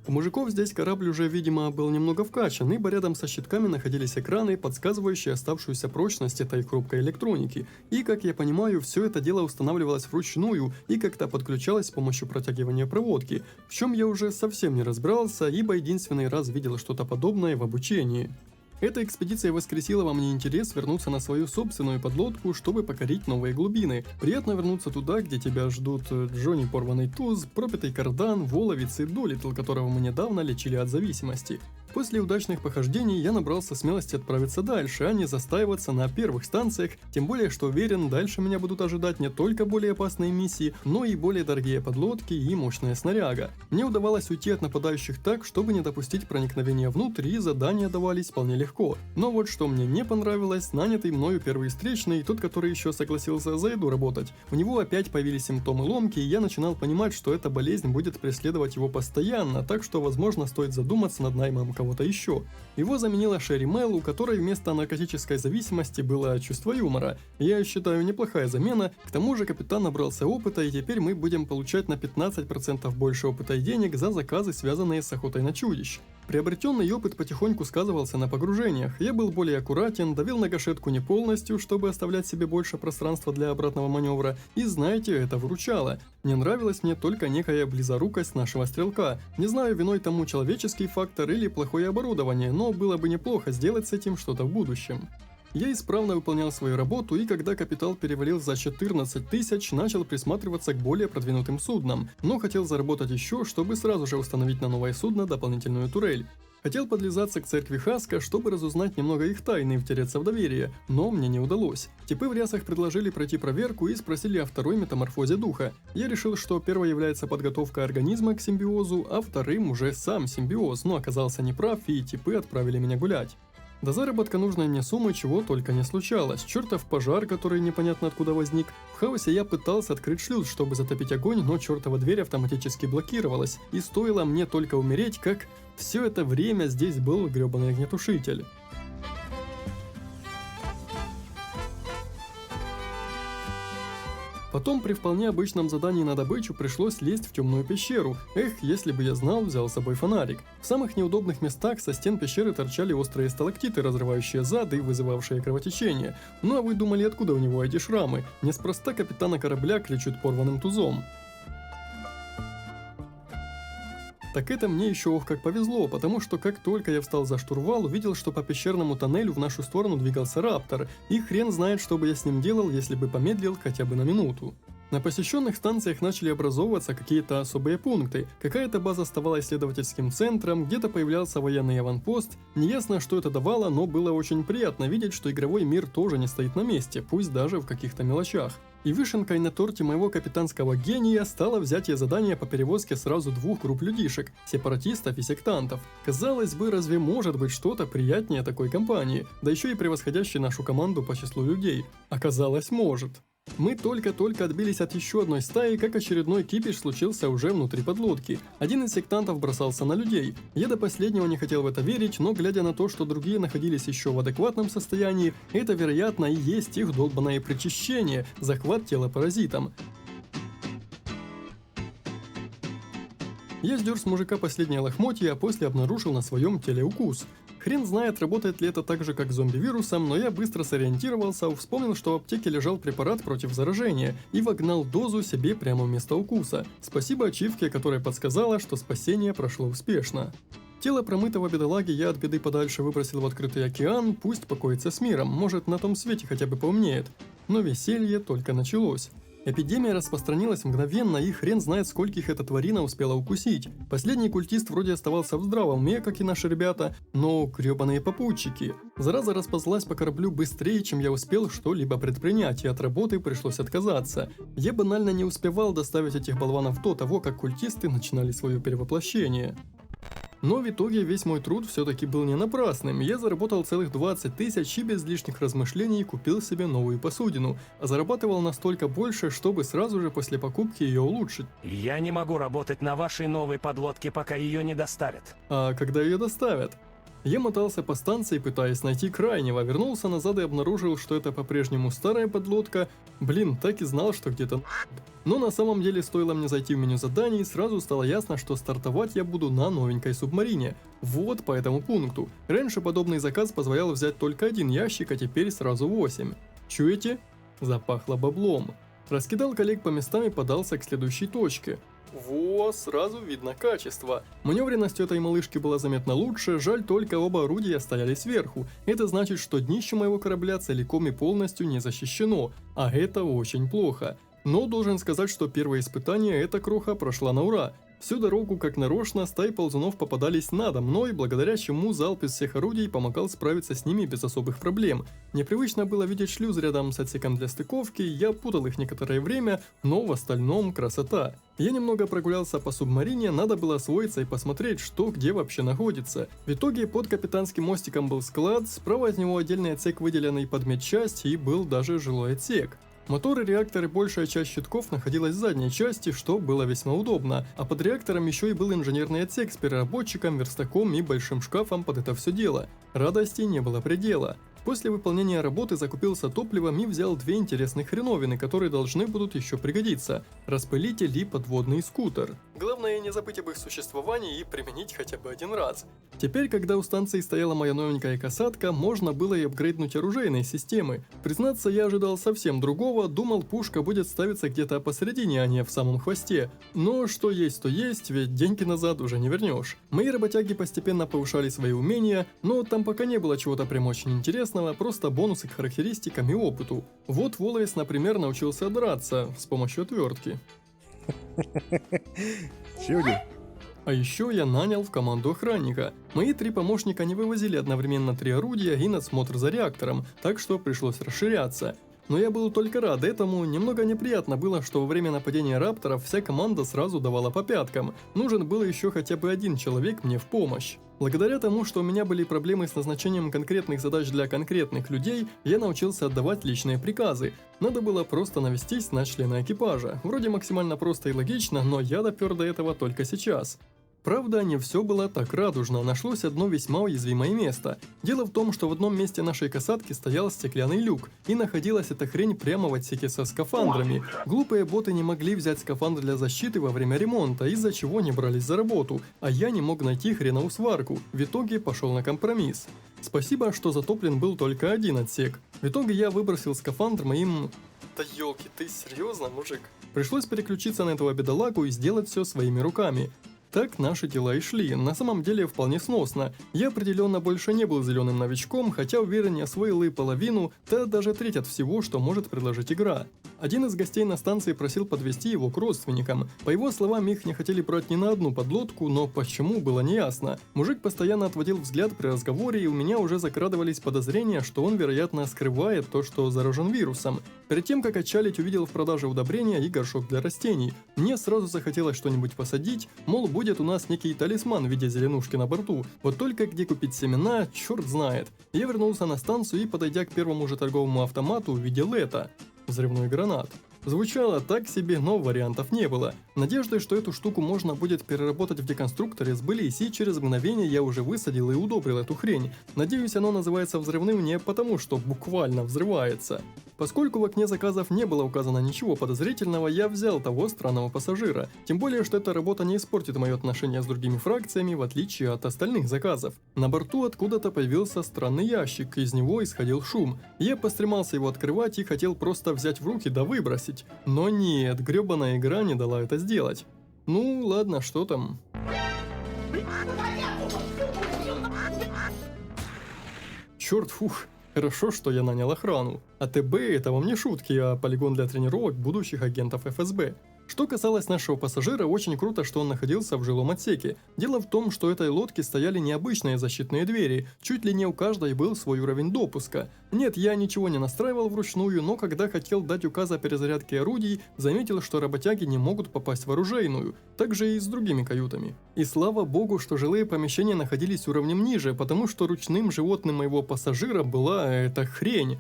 У мужиков здесь корабль уже, видимо, был немного вкачан, ибо рядом со щитками находились экраны, подсказывающие оставшуюся прочность этой хрупкой электроники. И, как я понимаю, все это дело устанавливалось вручную и как-то подключалось с помощью протягивания проводки, в чем я уже совсем не разбирался, ибо единственный раз видел что-то подобное в обучении. Эта экспедиция воскресила во мне интерес вернуться на свою собственную подлодку, чтобы покорить новые глубины. Приятно вернуться туда, где тебя ждут Джонни Порванный Туз, Пропитый Кардан, Воловец и Долитл, которого мы недавно лечили от зависимости. После удачных похождений я набрался смелости отправиться дальше, а не застаиваться на первых станциях, тем более, что уверен, дальше меня будут ожидать не только более опасные миссии, но и более дорогие подлодки и мощная снаряга. Мне удавалось уйти от нападающих так, чтобы не допустить проникновения внутрь, и задания давались вполне легко. Но вот что мне не понравилось, нанятый мною первый встречный, тот, который еще согласился за еду работать. У него опять появились симптомы ломки, и я начинал понимать, что эта болезнь будет преследовать его постоянно, так что, возможно, стоит задуматься над наймом кого кого-то еще. Его заменила Шерри Мэл, у которой вместо наркотической зависимости было чувство юмора. Я считаю, неплохая замена, к тому же капитан набрался опыта, и теперь мы будем получать на 15% больше опыта и денег за заказы, связанные с охотой на чудищ. Приобретенный опыт потихоньку сказывался на погружениях. Я был более аккуратен, давил на гашетку не полностью, чтобы оставлять себе больше пространства для обратного маневра, и знаете, это выручало. Не нравилась мне только некая близорукость нашего стрелка. Не знаю, виной тому человеческий фактор или плохое оборудование, но было бы неплохо сделать с этим что-то в будущем. Я исправно выполнял свою работу, и когда капитал перевалил за 14 тысяч, начал присматриваться к более продвинутым суднам, но хотел заработать еще, чтобы сразу же установить на новое судно дополнительную турель. Хотел подлизаться к церкви Хаска, чтобы разузнать немного их тайны и втереться в доверие, но мне не удалось. Типы в рясах предложили пройти проверку и спросили о второй метаморфозе духа. Я решил, что первой является подготовка организма к симбиозу, а вторым уже сам симбиоз, но оказался неправ, и типы отправили меня гулять. До заработка нужной мне суммы чего только не случалось. Чертов пожар, который непонятно откуда возник. В хаосе я пытался открыть шлюз, чтобы затопить огонь, но чертова дверь автоматически блокировалась. И стоило мне только умереть, как все это время здесь был гребаный огнетушитель. Потом при вполне обычном задании на добычу пришлось лезть в темную пещеру. Эх, если бы я знал, взял с собой фонарик. В самых неудобных местах со стен пещеры торчали острые сталактиты, разрывающие зад и вызывавшие кровотечение. Ну а вы думали, откуда у него эти шрамы? Неспроста капитана корабля кличут порванным тузом. Так это мне еще ох как повезло, потому что как только я встал за штурвал, увидел, что по пещерному тоннелю в нашу сторону двигался Раптор, и хрен знает, что бы я с ним делал, если бы помедлил хотя бы на минуту. На посещенных станциях начали образовываться какие-то особые пункты, какая-то база стала исследовательским центром, где-то появлялся военный аванпост, неясно, что это давало, но было очень приятно видеть, что игровой мир тоже не стоит на месте, пусть даже в каких-то мелочах. И вишенкой на торте моего капитанского гения стало взятие задания по перевозке сразу двух групп людишек, сепаратистов и сектантов. Казалось бы, разве может быть что-то приятнее такой компании, да еще и превосходящей нашу команду по числу людей? Оказалось, может. Мы только-только отбились от еще одной стаи, как очередной кипиш случился уже внутри подлодки. Один из сектантов бросался на людей. Я до последнего не хотел в это верить, но глядя на то, что другие находились еще в адекватном состоянии, это, вероятно, и есть их долбанное причащение, захват тела паразитом. Я сдер с мужика последнее лохмотье, а после обнаружил на своем теле укус. Хрен знает, работает ли это так же, как с зомби-вирусом, но я быстро сориентировался, вспомнил, что в аптеке лежал препарат против заражения, и вогнал дозу себе прямо вместо укуса. Спасибо ачивке, которая подсказала, что спасение прошло успешно. Тело промытого бедолаги я от беды подальше выбросил в открытый океан, пусть покоится с миром, может на том свете хотя бы поумнеет. Но веселье только началось. Эпидемия распространилась мгновенно, и хрен знает, скольких эта тварина успела укусить. Последний культист вроде оставался в здравом уме, как и наши ребята, но гребаные попутчики. Зараза расползлась по кораблю быстрее, чем я успел что-либо предпринять, и от работы пришлось отказаться. Я банально не успевал доставить этих болванов до того, как культисты начинали свое перевоплощение. Но в итоге весь мой труд все-таки был не напрасным. Я заработал целых 20 тысяч и без лишних размышлений купил себе новую посудину, а зарабатывал настолько больше, чтобы сразу же после покупки ее улучшить. Я не могу работать на вашей новой подлодке, пока ее не доставят. А когда ее доставят? Я мотался по станции, пытаясь найти крайнего, вернулся назад и обнаружил, что это по-прежнему старая подлодка. Блин, так и знал, что где-то. Но на самом деле стоило мне зайти в меню заданий, сразу стало ясно, что стартовать я буду на новенькой субмарине. Вот по этому пункту. Раньше подобный заказ позволял взять только один ящик, а теперь сразу 8. Чуете? Запахло баблом. Раскидал коллег по местам и подался к следующей точке. Во, сразу видно качество. Маневренность этой малышки была заметно лучше, жаль только оба орудия стояли сверху. Это значит, что днище моего корабля целиком и полностью не защищено, а это очень плохо. Но должен сказать, что первое испытание эта кроха прошла на ура. Всю дорогу, как нарочно, стаи ползунов попадались надо мной, благодаря чему залп из всех орудий помогал справиться с ними без особых проблем. Непривычно было видеть шлюз рядом с отсеком для стыковки, я путал их некоторое время, но в остальном красота. Я немного прогулялся по субмарине, надо было освоиться и посмотреть, что где вообще находится. В итоге под капитанским мостиком был склад, справа от него отдельный отсек, выделенный под медчасть, и был даже жилой отсек. Мотор и реактор и большая часть щитков находилась в задней части, что было весьма удобно, а под реактором еще и был инженерный отсек с переработчиком, верстаком и большим шкафом под это все дело. Радости не было предела. После выполнения работы закупился топливом и взял две интересных хреновины, которые должны будут еще пригодиться – распылитель и подводный скутер. Главное не забыть об их существовании и применить хотя бы один раз. Теперь, когда у станции стояла моя новенькая касатка, можно было и апгрейднуть оружейные системы. Признаться, я ожидал совсем другого, думал, пушка будет ставиться где-то посередине, а не в самом хвосте. Но что есть, то есть, ведь деньги назад уже не вернешь. Мои работяги постепенно повышали свои умения, но там пока не было чего-то прям очень интересного, просто бонусы к характеристикам и опыту. Вот Волоес, например, научился драться с помощью отвертки. А еще я нанял в команду охранника. Мои 3 помощника не вывозили одновременно 3 орудия и надсмотр за реактором, так что пришлось расширяться. Но я был только рад этому, немного неприятно было, что во время нападения рапторов вся команда сразу давала по пяткам. Нужен был еще хотя бы один человек мне в помощь. Благодаря тому, что у меня были проблемы с назначением конкретных задач для конкретных людей, я научился отдавать личные приказы. Надо было просто навестись на члена экипажа. Вроде максимально просто и логично, но я допер до этого только сейчас. Правда, не все было так радужно, нашлось одно весьма уязвимое место. Дело в том, что в одном месте нашей касатки стоял стеклянный люк, и находилась эта хрень прямо в отсеке со скафандрами. Глупые боты не могли взять скафандр для защиты во время ремонта, из-за чего не брались за работу, а я не мог найти хреновую сварку. В итоге пошел на компромисс. Спасибо, что затоплен был только один отсек. В итоге я выбросил скафандр моим... Да елки, ты серьезно, мужик? Пришлось переключиться на этого бедолагу и сделать все своими руками. Так наши дела и шли, на самом деле вполне сносно. Я определенно больше не был зеленым новичком, хотя уверен, я освоил и половину, да даже треть от всего, что может предложить игра. Один из гостей на станции просил подвезти его к родственникам. По его словам, их не хотели брать ни на одну подлодку, но почему, было неясно. Мужик постоянно отводил взгляд при разговоре, и у меня уже закрадывались подозрения, что он, вероятно, скрывает то, что заражен вирусом. Перед тем, как отчалить, увидел в продаже удобрения и горшок для растений. Мне сразу захотелось что-нибудь посадить, мол, будет у нас некий талисман в виде зеленушки на борту. Вот только где купить семена, черт знает. Я вернулся на станцию и, подойдя к первому же торговому автомату, увидел это. Взрывной гранат. Звучало так себе, но вариантов не было. Надеждой, что эту штуку можно будет переработать в деконструкторе, сбылись, и через мгновение я уже высадил и удобрил эту хрень. Надеюсь, оно называется взрывным не потому, что буквально взрывается. Поскольку в окне заказов не было указано ничего подозрительного, я взял того странного пассажира. Тем более, что эта работа не испортит мое отношение с другими фракциями, в отличие от остальных заказов. На борту откуда-то появился странный ящик, из него исходил шум. Я постремался его открывать и хотел просто взять в руки да выбросить. Но нет, гребаная игра не дала это сделать. Ну ладно, что там. Черт, фух. Хорошо, что я нанял охрану. АТБ — это вам не шутки, а полигон для тренировок будущих агентов ФСБ. Что касалось нашего пассажира, очень круто, что он находился в жилом отсеке. Дело в том, что этой лодке стояли необычные защитные двери, чуть ли не у каждой был свой уровень допуска. Нет, я ничего не настраивал вручную, но когда хотел дать указ о перезарядке орудий, заметил, что работяги не могут попасть в оружейную, также и с другими каютами. И слава богу, что жилые помещения находились уровнем ниже, потому что ручным животным моего пассажира была эта хрень.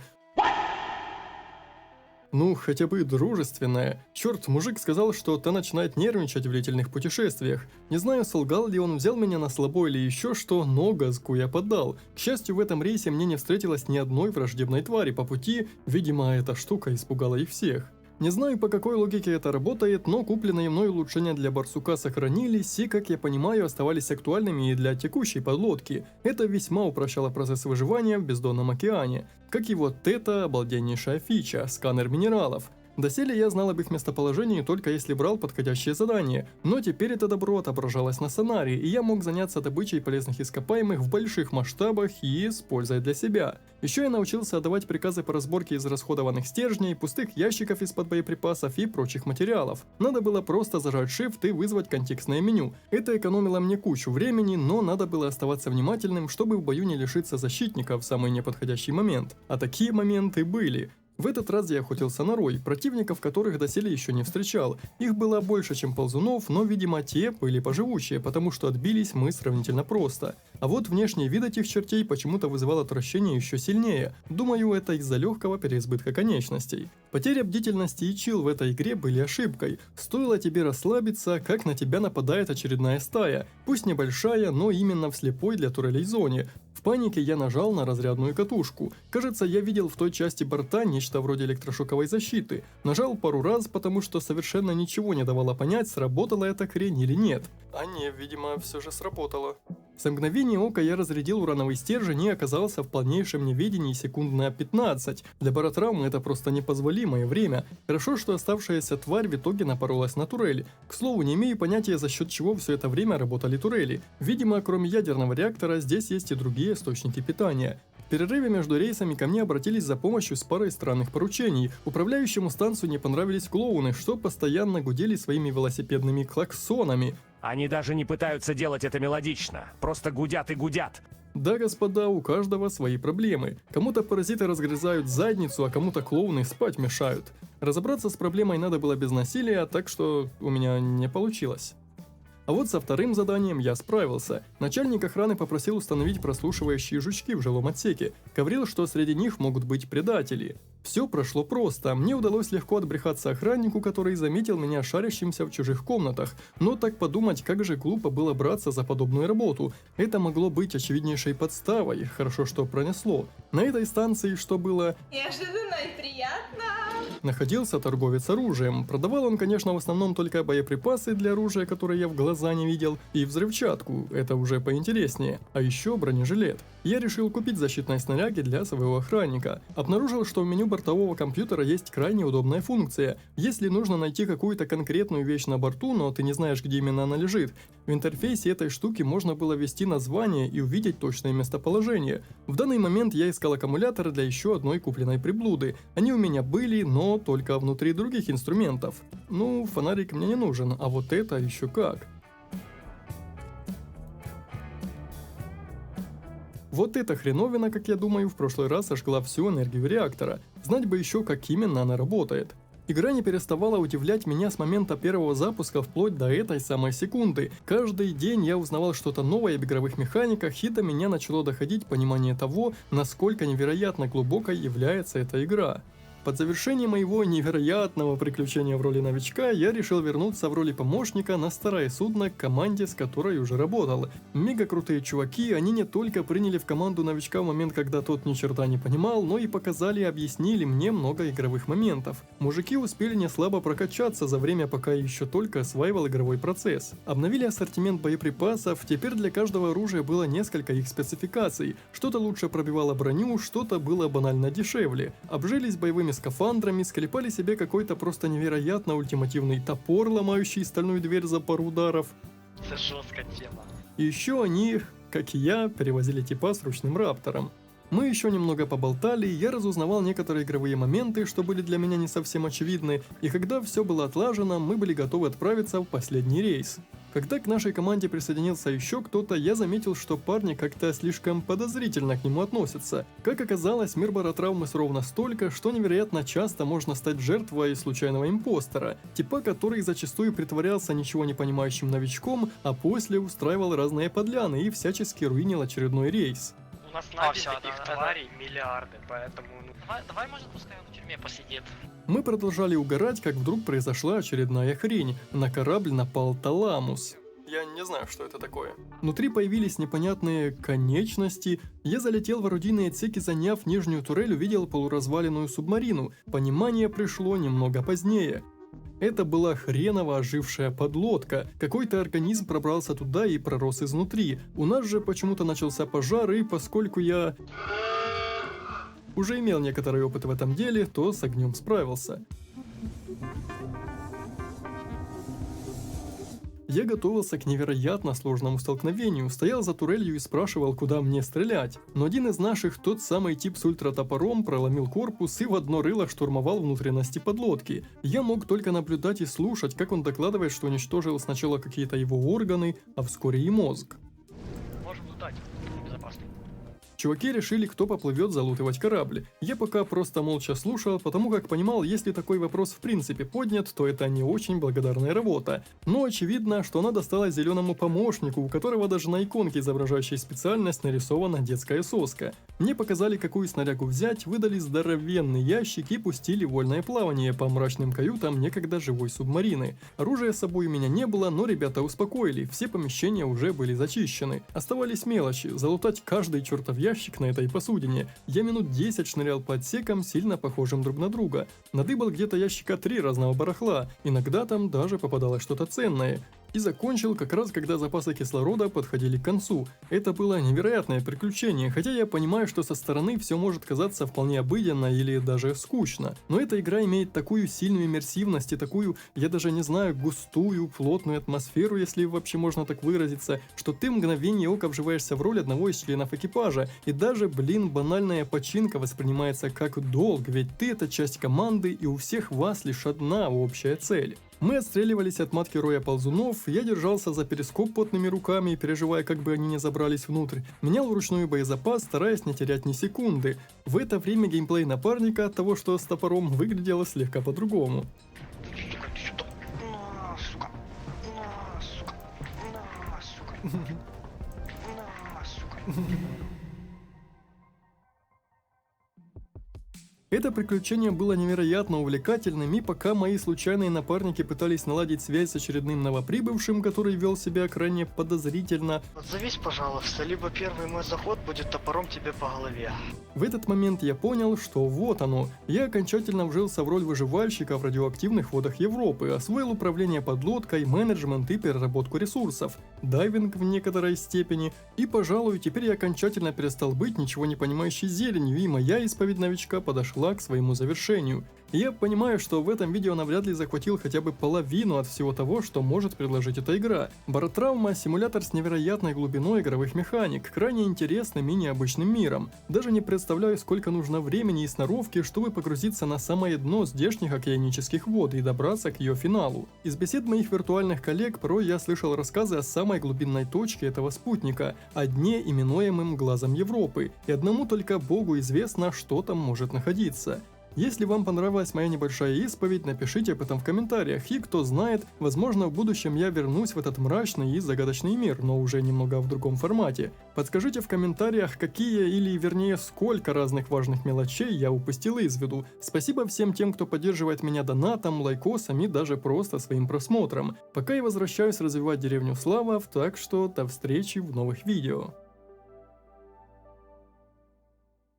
Ну, хотя бы дружественная. Черт, мужик сказал, что та начинает нервничать в длительных путешествиях. Не знаю, солгал ли он, взял меня на слабо или еще что, но газку я поддал. К счастью, в этом рейсе мне не встретилось ни одной враждебной твари по пути, видимо, эта штука испугала их всех. Не знаю, по какой логике это работает, но купленные мной улучшения для барсука сохранились и, как я понимаю, оставались актуальными и для текущей подлодки. Это весьма упрощало процесс выживания в бездонном океане. Как и вот эта обалденнейшая фича – сканер минералов. Доселе я знал об их местоположении только если брал подходящее задание, но теперь это добро отображалось на сценарии, и я мог заняться добычей полезных ископаемых в больших масштабах и использовать для себя. Еще я научился отдавать приказы по разборке израсходованных стержней, пустых ящиков из-под боеприпасов и прочих материалов. Надо было просто зажать Shift и вызвать контекстное меню. Это экономило мне кучу времени, но надо было оставаться внимательным, чтобы в бою не лишиться защитника в самый неподходящий момент. А такие моменты были. В этот раз я охотился на рой, противников которых доселе еще не встречал. Их было больше, чем ползунов, но, видимо, те были поживучие, потому что отбились мы сравнительно просто. А вот внешний вид этих чертей почему-то вызывал отвращение еще сильнее. Думаю, это из-за легкого переизбытка конечностей. Потеря бдительности и чил в этой игре были ошибкой. Стоило тебе расслабиться, как на тебя нападает очередная стая. Пусть небольшая, но именно в слепой для турелей зоне. В панике я нажал на разрядную катушку. Кажется, я видел в той части борта нечто вроде электрошоковой защиты. Нажал пару раз, потому что совершенно ничего не давало понять, сработала эта хрень или нет. А не, видимо, все же сработало. За мгновение ока я разрядил урановый стержень и оказался в полнейшем неведении секунд на 15. Для баротравмы это просто непозволимое время. Хорошо, что оставшаяся тварь в итоге напоролась на турель. К слову, не имею понятия, за счет чего все это время работали турели. Видимо, кроме ядерного реактора, здесь есть и другие источники питания. В перерыве между рейсами ко мне обратились за помощью с парой странных поручений. Управляющему станцию не понравились клоуны, что постоянно гудели своими велосипедными клаксонами. Они даже не пытаются делать это мелодично, просто гудят и гудят. Да, господа, у каждого свои проблемы. Кому-то паразиты разгрызают задницу, а кому-то клоуны спать мешают. Разобраться с проблемой надо было без насилия, так что у меня не получилось. А вот со вторым заданием я справился. Начальник охраны попросил установить прослушивающие жучки в жилом отсеке. Говорил, что среди них могут быть предатели. Все прошло просто. Мне удалось легко отбрехаться охраннику, который заметил меня шарящимся в чужих комнатах. Но так подумать, как же глупо было браться за подобную работу. Это могло быть очевиднейшей подставой. Хорошо, что пронесло. На этой станции что было? Неожиданно и приятно. Находился торговец оружием. Продавал он, конечно, в основном только боеприпасы для оружия, которые я в глаза не видел, и взрывчатку, это уже поинтереснее, а еще бронежилет. Я решил купить защитные снаряги для своего охранника. Обнаружил, что в меню бортового компьютера есть крайне удобная функция. Если нужно найти какую-то конкретную вещь на борту, но ты не знаешь, где именно она лежит, в интерфейсе этой штуки можно было ввести название и увидеть точное местоположение. В данный момент я искал аккумуляторы для еще одной купленной приблуды. Они у меня были, но только внутри других инструментов. Ну, фонарик мне не нужен, а вот это еще как. Вот эта хреновина, как я думаю, в прошлый раз сожгла всю энергию реактора. Знать бы еще, как именно она работает. Игра не переставала удивлять меня с момента первого запуска вплоть до этой самой секунды. Каждый день я узнавал что-то новое об игровых механиках, и до меня начало доходить понимание того, насколько невероятно глубокой является эта игра. Под завершение моего невероятного приключения в роли новичка, я решил вернуться в роли помощника на старое судно к команде, с которой уже работал. Мега крутые чуваки, они не только приняли в команду новичка в момент, когда тот ни черта не понимал, но и показали и объяснили мне много игровых моментов. Мужики успели неслабо прокачаться за время, пока еще только осваивал игровой процесс. Обновили ассортимент боеприпасов, теперь для каждого оружия было несколько их спецификаций. Что-то лучше пробивало броню, что-то было банально дешевле. Обжились боевыми скафандрами, склепали себе какой-то просто невероятно ультимативный топор, ломающий стальную дверь за пару ударов. Это жесткая тема. И еще они, как и я, перевозили типа с ручным раптором. Мы еще немного поболтали, я разузнавал некоторые игровые моменты, что были для меня не совсем очевидны, и когда все было отлажено, мы были готовы отправиться в последний рейс. Когда к нашей команде присоединился еще кто-то, я заметил, что парни как-то слишком подозрительно к нему относятся. Как оказалось, мир баротравмы ровно столько, что невероятно часто можно стать жертвой случайного импостера, типа который зачастую притворялся ничего не понимающим новичком, а после устраивал разные подляны и всячески руинил очередной рейс. У нас набить таких тварей миллиарды, поэтому... Давай, может, пускай он в тюрьме посидит. Мы продолжали угорать, как вдруг произошла очередная хрень. На корабль напал Таламус. Я не знаю, что это такое. Внутри появились непонятные конечности. Я залетел в орудийные отсеки, заняв нижнюю турель, увидел полуразваленную субмарину. Понимание пришло немного позднее. Это была хреново ожившая подлодка. Какой-то организм пробрался туда и пророс изнутри. У нас же почему-то начался пожар, и поскольку я уже имел некоторый опыт в этом деле, то с огнем справился. Я готовился к невероятно сложному столкновению, стоял за турелью и спрашивал, куда мне стрелять. Но один из наших, тот самый тип с ультратопором, проломил корпус и в одно рыло штурмовал внутренности подлодки. Я мог только наблюдать и слушать, как он докладывает, что уничтожил сначала какие-то его органы, а вскоре и мозг. Можем лутать, безопасно. Чуваки решили, кто поплывет залутывать корабль. Я пока просто молча слушал, потому как понимал, если такой вопрос в принципе поднят, то это не очень благодарная работа. Но очевидно, что она досталась зеленому помощнику, у которого даже на иконке, изображающей специальность, нарисована детская соска. Мне показали, какую снарягу взять, выдали здоровенный ящик и пустили вольное плавание по мрачным каютам некогда живой субмарины. Оружия с собой у меня не было, но ребята успокоили, все помещения уже были зачищены. Оставались мелочи, залутать каждый чертов ящик на этой посудине. Я минут 10 шнырял по отсекам, сильно похожим друг на друга. Надыбал где-то ящика 3 разного барахла, иногда там даже попадалось что-то ценное. И закончил как раз, когда запасы кислорода подходили к концу. Это было невероятное приключение, хотя я понимаю, что со стороны все может казаться вполне обыденно или даже скучно. Но эта игра имеет такую сильную иммерсивность и такую, я даже не знаю, густую, плотную атмосферу, если вообще можно так выразиться, что ты в мгновение ока вживаешься в роль одного из членов экипажа. И даже, банальная починка воспринимается как долг, ведь ты это часть команды и у всех вас лишь одна общая цель. Мы отстреливались от матки роя ползунов, я держался за перископ потными руками, переживая, как бы они не забрались внутрь, менял вручную боезапас, стараясь не терять ни секунды. В это время геймплей напарника от того, что с топором, выглядело слегка по-другому. Это приключение было невероятно увлекательным, и пока мои случайные напарники пытались наладить связь с очередным новоприбывшим, который вел себя крайне подозрительно, Отзовись, пожалуйста, либо первый мой заход будет топором тебе по голове. в этот момент я понял, что вот оно. Я окончательно вжился в роль выживальщика в радиоактивных водах Европы, освоил управление подлодкой, менеджмент и переработку ресурсов, дайвинг в некоторой степени, и, пожалуй, теперь я окончательно перестал быть ничего не понимающей зеленью, и моя исповедь новичка подошла к своему завершению. И я понимаю, что в этом видео навряд ли захватил хотя бы половину от всего того, что может предложить эта игра. Баротравма – симулятор с невероятной глубиной игровых механик, крайне интересным и необычным миром. Даже не представляю, сколько нужно времени и сноровки, чтобы погрузиться на самое дно здешних океанических вод и добраться к ее финалу. Из бесед моих виртуальных коллег порой я слышал рассказы о самой глубинной точке этого спутника, о дне, именуемым глазом Европы, и одному только Богу известно, что там может находиться. Если вам понравилась моя небольшая исповедь, напишите об этом в комментариях, и кто знает, возможно в будущем я вернусь в этот мрачный и загадочный мир, но уже немного в другом формате. Подскажите в комментариях, какие или вернее сколько разных важных мелочей я упустил из виду. Спасибо всем тем, кто поддерживает меня донатом, лайкосом и даже просто своим просмотром. Пока я возвращаюсь развивать деревню Славов, так что до встречи в новых видео.